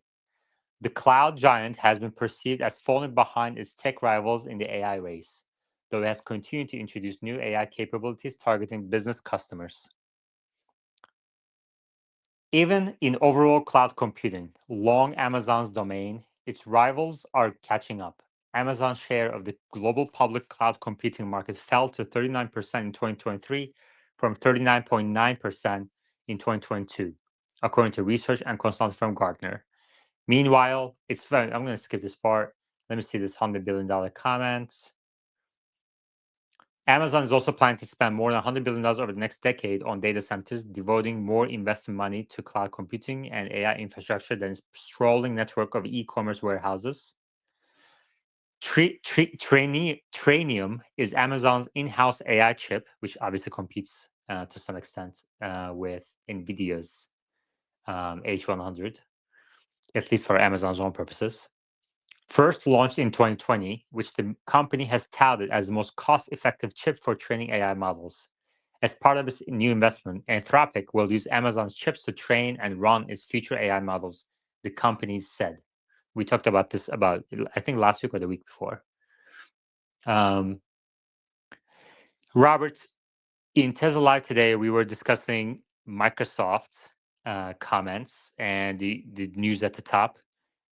The cloud giant has been perceived as falling behind its tech rivals in the AI race, though it has continued to introduce new AI capabilities targeting business customers. Even in overall cloud computing, long Amazon's domain, its rivals are catching up. Amazon's share of the global public cloud computing market fell to 39% in 2023 from 39.9% in 2022, according to research and consulting firm Gartner. Meanwhile, I'm going to skip this part. Let me see this $100 billion comment. Amazon is also planning to spend more than $100 billion over the next decade on data centers, devoting more investment money to cloud computing and AI infrastructure than its sprawling network of e-commerce warehouses. Trainium is Amazon's in-house AI chip, which obviously competes to some extent with NVIDIA's H100, at least for Amazon's own purposes. First launched in 2020, which the company has touted as the most cost-effective chip for training AI models. As part of this new investment, Anthropic will use Amazon's chips to train and run its future AI models, the company said. We talked about this I think last week or the week before. Robert, in Tesla Live today, we were discussing Microsoft comments and the news at the top.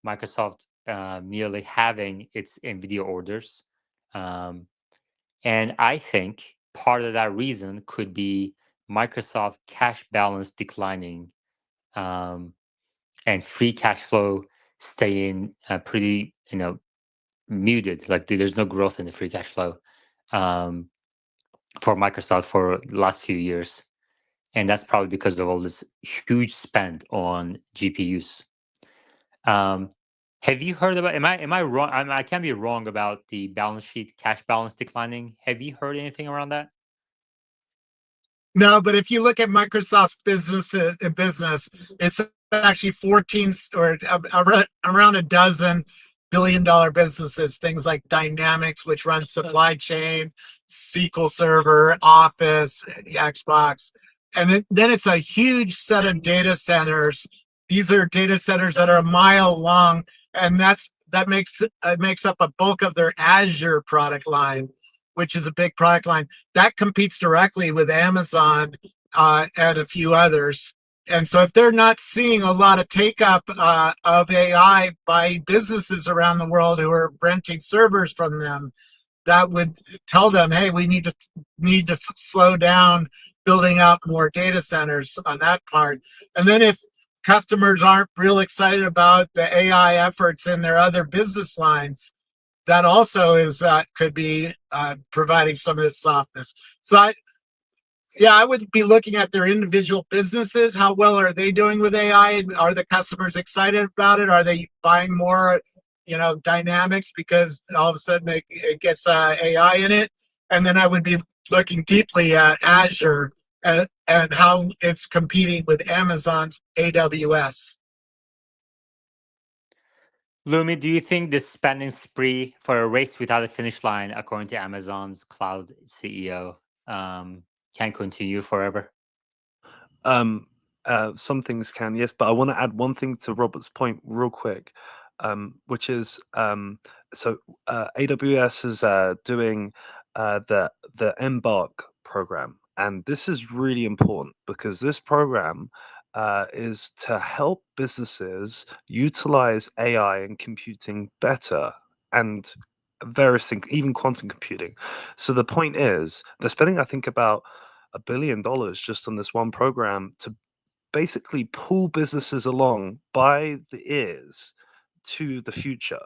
Microsoft nearly having its NVIDIA orders. And I think part of that reason could be Microsoft cash balance declining and free cash flow staying pretty, muted. Like there's no growth in the free cash flow for Microsoft for the last few years. And that's probably because of all this huge spend on GPUs. Have you heard about? Am I wrong? I can't be wrong about the balance sheet cash balance declining. Have you heard anything around that? No, but if you look at Microsoft's business, it's actually 14 or around a dozen billion-dollar businesses. Things like Dynamics, which runs supply chain, SQL Server, Office, Xbox, and then it's a huge set of data centers. These are data centers that are a mile long, and that makes up a bulk of their Azure product line, which is a big product line that competes directly with Amazon and a few others. And so if they're not seeing a lot of take up of AI by businesses around the world who are renting servers from them, that would tell them, hey, we need to slow down building out more data centers on that part. And then if customers aren't real excited about the AI efforts in their other business lines, that also could be providing some of this softness. So I would be looking at their individual businesses. How well are they doing with AI? Are the customers excited about it? Are they buying more, Dynamics because all of a sudden it gets AI in it? And then I would be looking deeply at Azure and how it's competing with Amazon's AWS. Lumi, do you think this spending spree for a race without a finish line, according to Amazon's cloud CEO, can continue forever? Some things can, yes, but I want to add one thing to Robert's point real quick, which is so AWS is doing the Embark program, and this is really important because this program is to help businesses utilize AI and computing better and various things, even quantum computing. So the point is, they're spending, I think, about $1 billion just on this one program to basically pull businesses along by the ears to the future.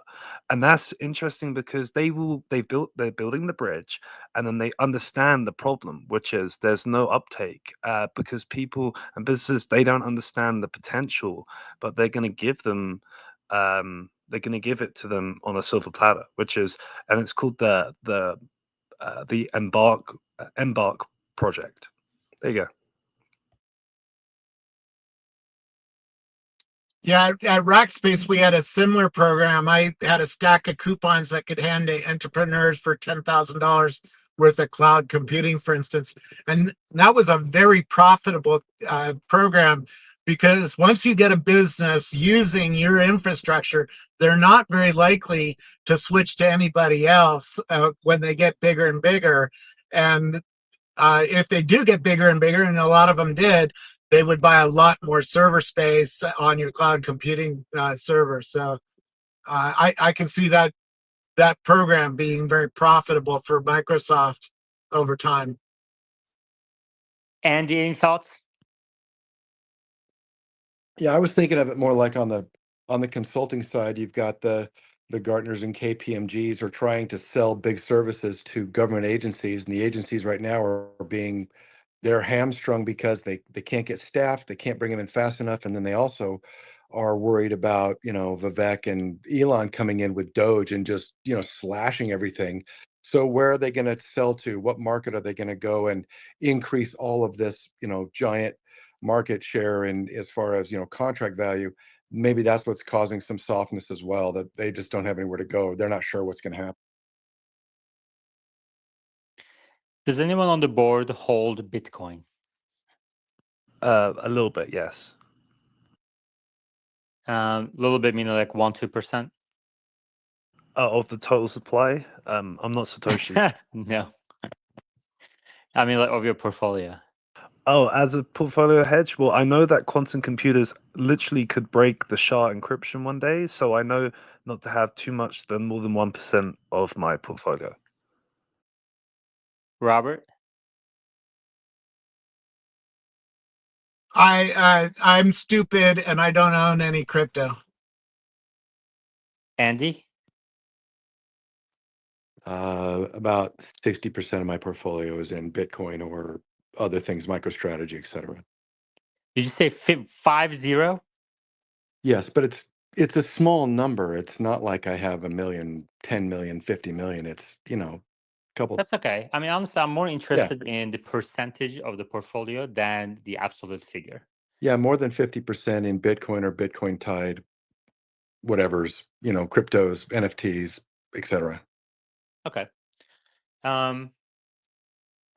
And that's interesting because they're building the bridge, and then they understand the problem, which is there's no uptake because people and businesses, they don't understand the potential, but they're going to give them they're going to give it to them on a silver platter, which is, and it's called the Embark project. There you go. Yeah, at Rackspace, we had a similar program. I had a stack of coupons that could hand to entrepreneurs for $10,000 worth of cloud computing, for instance. And that was a very profitable program because once you get a business using your infrastructure, they're not very likely to switch to anybody else when they get bigger and bigger. And if they do get bigger and bigger, and a lot of them did, they would buy a lot more server space on your cloud computing server. So I can see that program being very profitable for Microsoft over time. Andy, any thoughts? Yeah, I was thinking of it more like on the consulting side. You've got the Gartners and KPMGs are trying to sell big services to government agencies, and the agencies right now they're hamstrung because they can't get staff, they can't bring them in fast enough, and then they also are worried about Vivek and Elon coming in with Doge and just slashing everything. So where are they going to sell to? What market are they going to go and increase all of this giant market share and as far as contract value? Maybe that's what's causing some softness as well, that they just don't have anywhere to go. They're not sure what's going to happen. Does anyone on the board hold Bitcoin? A little bit, yes. A little bit, meaning like 1-2%? Of the total supply? I'm not Satoshi. No. I mean, like of your portfolio. Oh, as a portfolio hedge? Well, I know that quantum computers literally could break the SHA encryption one day, so I know not to have too much than more than 1% of my portfolio. Robert? I'm stupid and I don't own any crypto. Andy? About 60% of my portfolio is in Bitcoin or other things, MicroStrategy, etc. Did you say 50? Yes, but it's a small number. It's not like I have 1 million, 10 million, 50 million. It's couple. That's okay. I mean, honestly, I'm more interested in the percentage of the portfolio than the absolute figure. Yeah, more than 50% in Bitcoin or Bitcoin tied, whatever's, cryptos, NFTs, etc. Okay.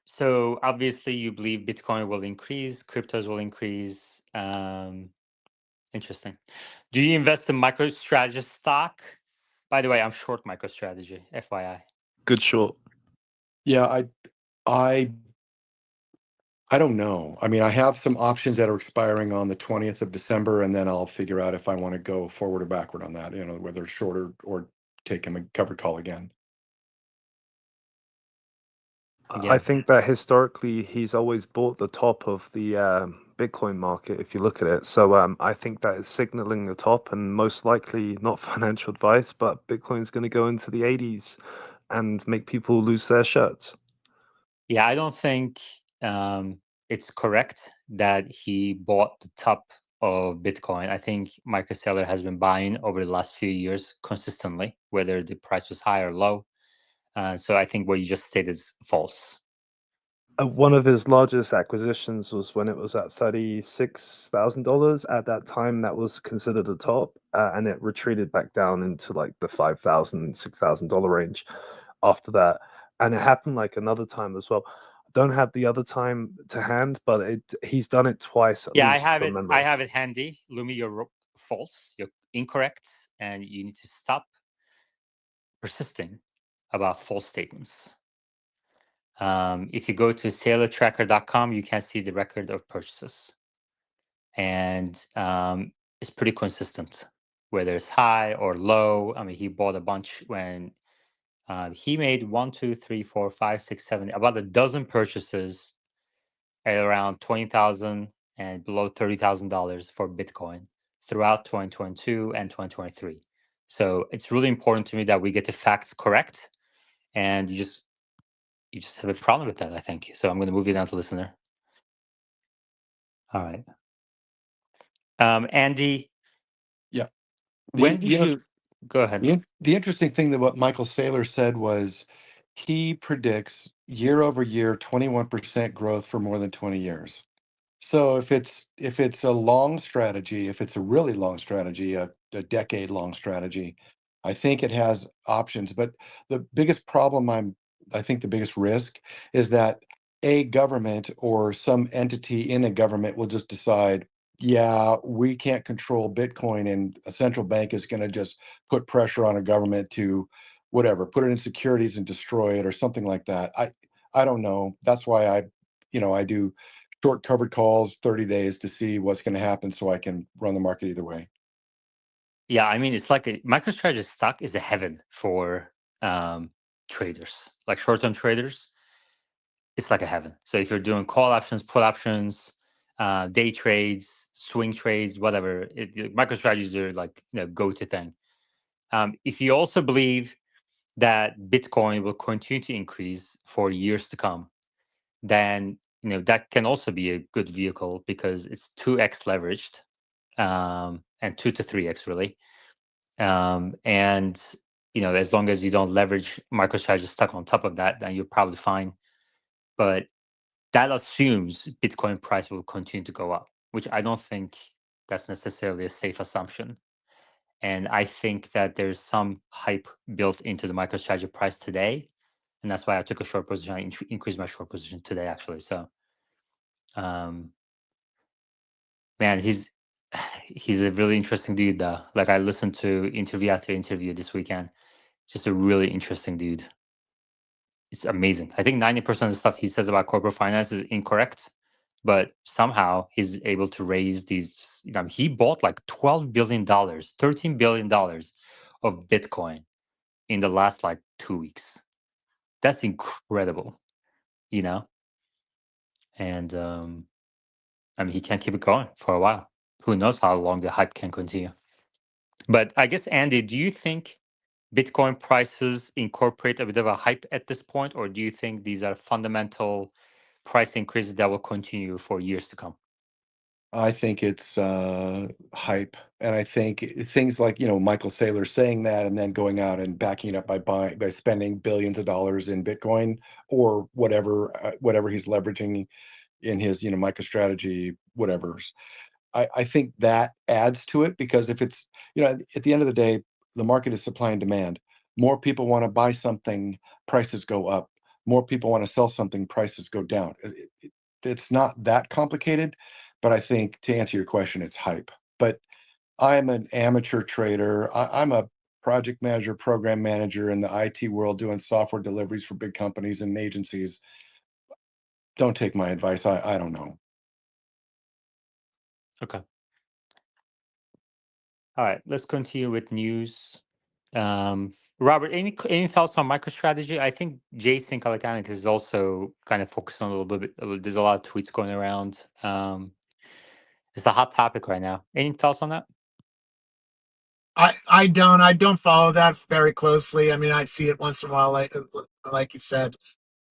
So obviously you believe Bitcoin will increase, cryptos will increase. Interesting. Do you invest in MicroStrategy stock? By the way, I'm short MicroStrategy, FYI. Good short. Yeah, I don't know. I mean, I have some options that are expiring on the 20th of December, and then I'll figure out if I want to go forward or backward on that, whether shorter or take him a covered call again. Yeah. I think that historically he's always bought the top of the Bitcoin market, if you look at it. So I think that is signaling the top, and most likely not financial advice, but Bitcoin's going to go into the 80s and make people lose their shirts. Yeah, I don't think it's correct that he bought the top of Bitcoin. I think Michael Saylor has been buying over the last few years consistently, whether the price was high or low. So I think what you just stated is false. One of his largest acquisitions was when it was at $36,000. At that time, that was considered a top, and it retreated back down into like the $5,000, $6,000 range after that. And it happened like another time as well. don't have the other time to hand, but he's done it twice at Yeah, least. I From memory. have it handy. Lumi, you're false. You're incorrect, and you need to stop persisting about false statements. If you go to sailortracker.com, you can see the record of purchases, and it's pretty consistent, whether it's high or low. I mean, he bought a bunch when he made 1, 2, 3, 4, 5, 6, 7, about a dozen purchases at around 20,000 and below $30,000 for Bitcoin throughout 2022 and 2023. So it's really important to me that we get the facts correct, and you just have a problem with that, I think. So I'm going to move you down to listener. All right. Andy. Yeah. When did you go ahead? The interesting thing that what Michael Saylor said was he predicts year over year 21% growth for more than 20 years. So if it's a long strategy, if it's a really long strategy, a decade long strategy, I think it has options. But the biggest problem I think the biggest risk is that a government or some entity in a government will just decide, yeah, we can't control Bitcoin, and a central bank is going to just put pressure on a government to whatever, put it in securities and destroy it or something like that. I don't know. That's why I do short covered calls 30 days to see what's going to happen so I can run the market either way. Yeah, I mean, it's like MicroStrategy stock is a heaven for traders, like short-term traders. It's like a heaven. So if you're doing call options, put options, day trades, swing trades, whatever, MicroStrategies are like go-to thing. If you also believe that Bitcoin will continue to increase for years to come, then that can also be a good vehicle because it's 2x leveraged, and 2 to 3x really. And as long as you don't leverage MicroStrategy stock on top of that, then you're probably fine. But that assumes Bitcoin price will continue to go up, which I don't think that's necessarily a safe assumption. And I think that there's some hype built into the MicroStrategy price today, and that's why I took a short position. I increased my short position today, actually. So, man, he's a really interesting dude, though. Like, I listened to interview after interview this weekend. Just a really interesting dude. It's amazing. I think 90% of the stuff he says about corporate finance is incorrect, but somehow he's able to raise these. He bought like $12 billion, $13 billion of Bitcoin in the last like 2 weeks. That's incredible, And I mean, he can't keep it going for a while. Who knows how long the hype can continue? But I guess, Andy, do you think Bitcoin prices incorporate a bit of a hype at this point, or do you think these are fundamental price increases that will continue for years to come? I think it's hype, and I think things like Michael Saylor saying that and then going out and backing it up by spending billions of dollars in Bitcoin or whatever he's leveraging in his MicroStrategy whatever's. I think that adds to it because if it's at the end of the day, the market is supply and demand. More people want to buy something, prices go up. More people want to sell something, prices go down. It's not that complicated, but I think to answer your question, it's hype. But I'm an amateur trader. I'm a project manager, program manager in the IT world doing software deliveries for big companies and agencies. Don't take my advice. I don't know. Okay. All right, let's continue with news. Robert, any thoughts on MicroStrategy? I think Jason Calacanis is also kind of focused on a little bit. There's a lot of tweets going around. It's a hot topic right now. Any thoughts on that? I don't follow that very closely. I mean, I see it once in a while, like you said,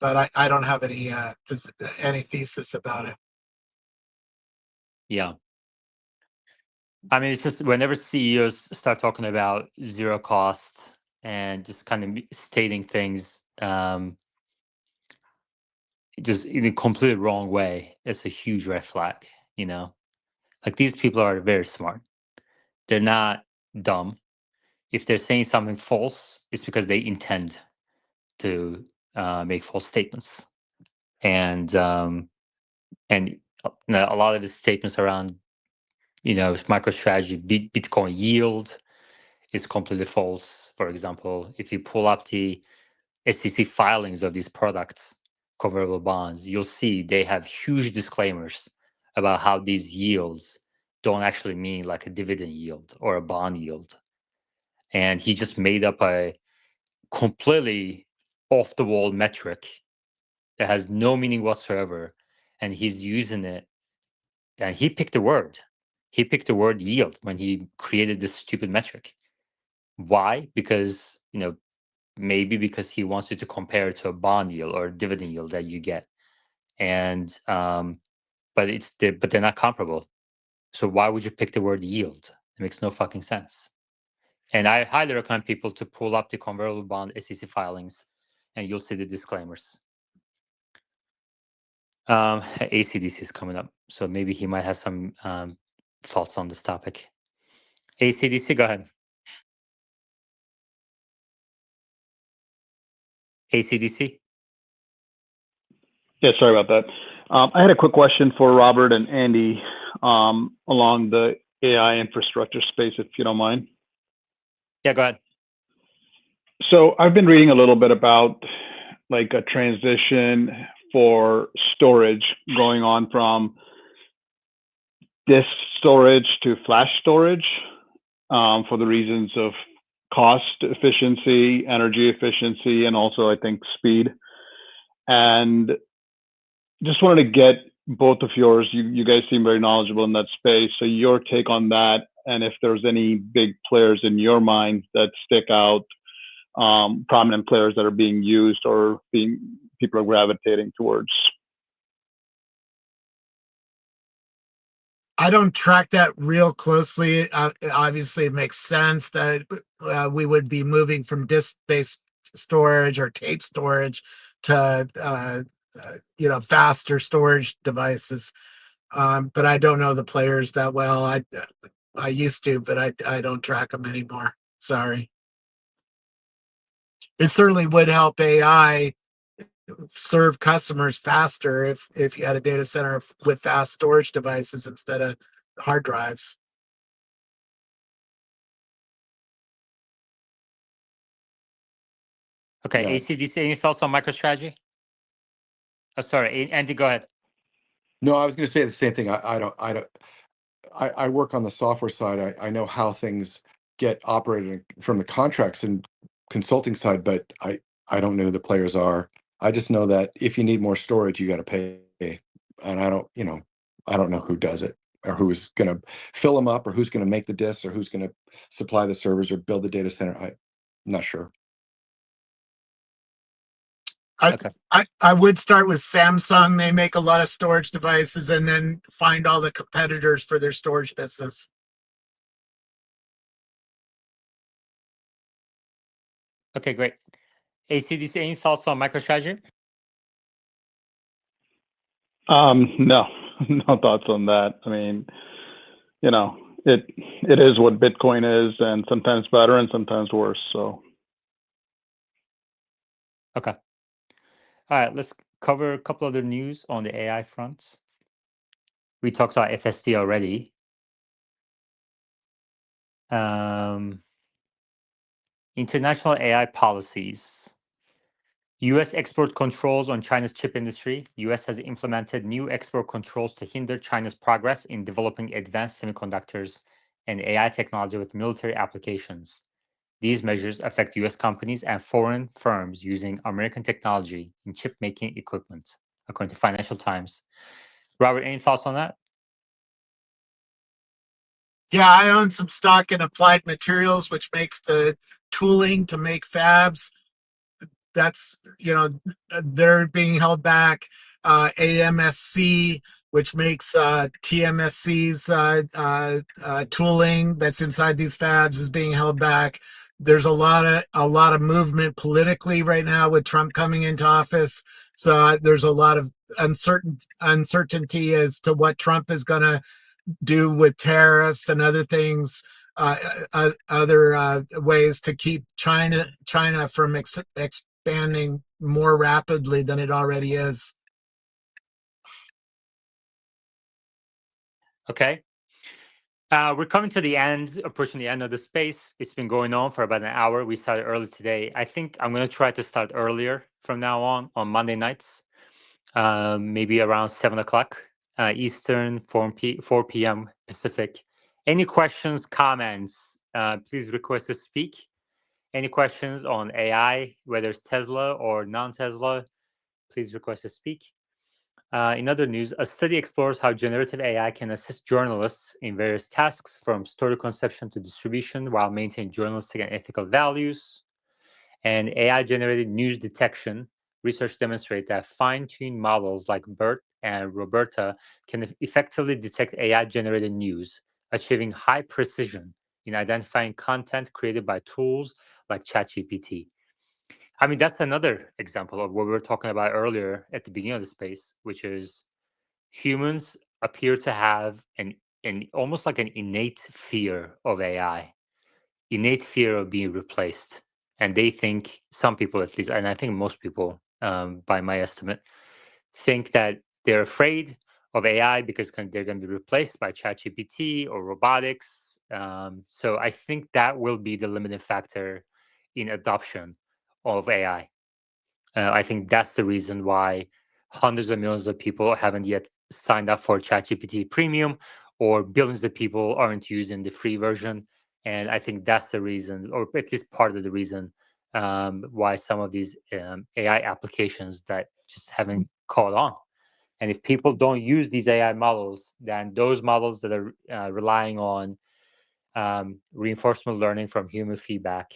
but I don't have any thesis about it. Yeah. I mean, it's just whenever CEOs start talking about zero cost and just kind of stating things just in a completely wrong way, it's a huge red flag, Like, these people are very smart. They're not dumb. If they're saying something false, it's because they intend to make false statements. and a lot of his statements around MicroStrategy, Bitcoin yield is completely false. For example, if you pull up the SEC filings of these products, convertible bonds, you'll see they have huge disclaimers about how these yields don't actually mean like a dividend yield or a bond yield. And he just made up a completely off the wall metric that has no meaning whatsoever. And he's using it. And he picked the word. He picked the word yield when he created this stupid metric. Why? Because, maybe because he wants you to compare it to a bond yield or a dividend yield that you get. And but they're not comparable. So why would you pick the word yield? It makes no fucking sense. And I highly recommend people to pull up the convertible bond SEC filings, and you'll see the disclaimers. ACDC is coming up, so maybe he might have some thoughts on this topic. ACDC, go ahead. ACDC. Yeah, sorry about that. I had a quick question for Robert and Andy along the AI infrastructure space, if you don't mind. Yeah, go ahead. So I've been reading a little bit about like a transition for storage going on from disk storage to flash storage for the reasons of cost efficiency, energy efficiency, and also I think speed. And just wanted to get both of yours. You guys seem very knowledgeable in that space. So your take on that, and if there's any big players in your mind that stick out, prominent players that are being used or people are gravitating towards. I don't track that real closely. Obviously, it makes sense that we would be moving from disk-based storage or tape storage to faster storage devices. But I don't know the players that well. I used to, but I don't track them anymore. Sorry. It certainly would help AI serve customers faster if you had a data center with fast storage devices instead of hard drives. Okay, Yeah. ACDC, any thoughts on MicroStrategy? Oh, sorry, Andy, go ahead. No, I was going to say the same thing. I work on the software side. I know how things get operated from the contracts and consulting side, but I don't know who the players are. I just know that if you need more storage, you got to pay. And I don't know who does it or who's going to fill them up or who's going to make the disks or who's going to supply the servers or build the data center. I'm not sure. I would start with Samsung. They make a lot of storage devices, and then find all the competitors for their storage business. Okay, great. ACDC, any thoughts on MicroStrategy? No, no thoughts on that. I mean, it is what Bitcoin is, and sometimes better and sometimes worse. So. Okay. All right, let's cover a couple other news on the AI front. We talked about FSD already. International AI policies. U.S. export controls on China's chip industry. U.S. has implemented new export controls to hinder China's progress in developing advanced semiconductors and AI technology with military applications. These measures affect U.S. companies and foreign firms using American technology in chip-making equipment, according to Financial Times. Robert, any thoughts on that? Yeah, I own some stock in Applied Materials, which makes the tooling to make fabs. That's, they're being held back. AMSC, which makes TSMC's tooling that's inside these fabs, is being held back. There's a lot of movement politically right now with Trump coming into office. So there's a lot of uncertainty as to what Trump is going to do with tariffs and other things, other ways to keep China from expanding more rapidly than it already is. Okay. We're coming to the end, approaching the end of the space. It's been going on for about an hour. We started early today. I think I'm going to try to start earlier from now on Monday nights, maybe around 7 o'clock Eastern, 4 p.m. Pacific. Any questions, comments, please request to speak. Any questions on AI, whether it's Tesla or non-Tesla, please request to speak. In other news, a study explores how generative AI can assist journalists in various tasks, from story conception to distribution, while maintaining journalistic and ethical values. And AI-generated news detection. Research demonstrates that fine-tuned models like BERT and Roberta can effectively detect AI-generated news, achieving high precision in identifying content created by tools like ChatGPT. I mean, that's another example of what we were talking about earlier at the beginning of the space, which is humans appear to have an almost like an innate fear of AI, innate fear of being replaced. And they think, some people at least, and I think most people, by my estimate, think that they're afraid of AI because they're going to be replaced by ChatGPT or robotics. So I think that will be the limiting factor in adoption of AI. I think that's the reason why hundreds of millions of people haven't yet signed up for ChatGPT Premium, or billions of people aren't using the free version. And I think that's the reason, or at least part of the reason, why some of these AI applications that just haven't caught on. And if people don't use these AI models, then those models that are relying on reinforcement learning from human feedback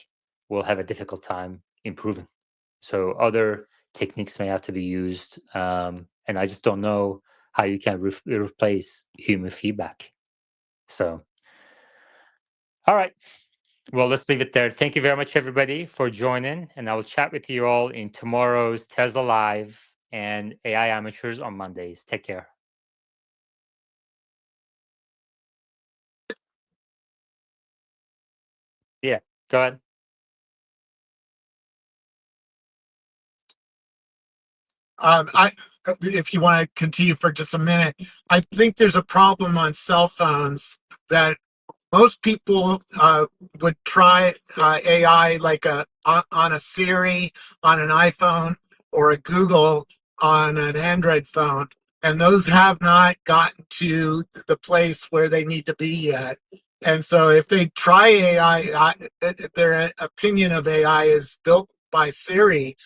will have a difficult time improving. So other techniques may have to be used, and I just don't know how you can replace human feedback. So, all right. Well, let's leave it there. Thank you very much, everybody, for joining, and I will chat with you all in tomorrow's Tesla Live and AI Amateurs on Mondays. Take care. Yeah, go ahead. If you want to continue for just a minute, I think there's a problem on cell phones that most people would try AI like on a Siri on an iPhone or a Google on an Android phone, and those have not gotten to the place where they need to be yet. And so if they try AI, their opinion of AI is built by Siri.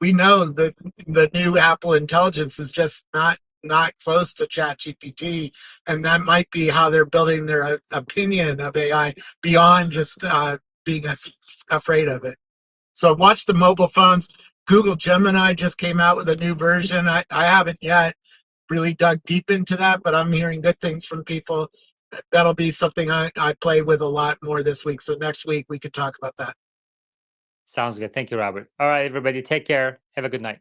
We know that the new Apple Intelligence is just not close to ChatGPT, and that might be how they're building their opinion of AI beyond just being afraid of it. So watch the mobile phones. Google Gemini just came out with a new version. I haven't yet really dug deep into that, but I'm hearing good things from people. That'll be something I play with a lot more this week. So next week we could talk about that. Sounds good. Thank you, Robert. All right, everybody, take care. Have a good night.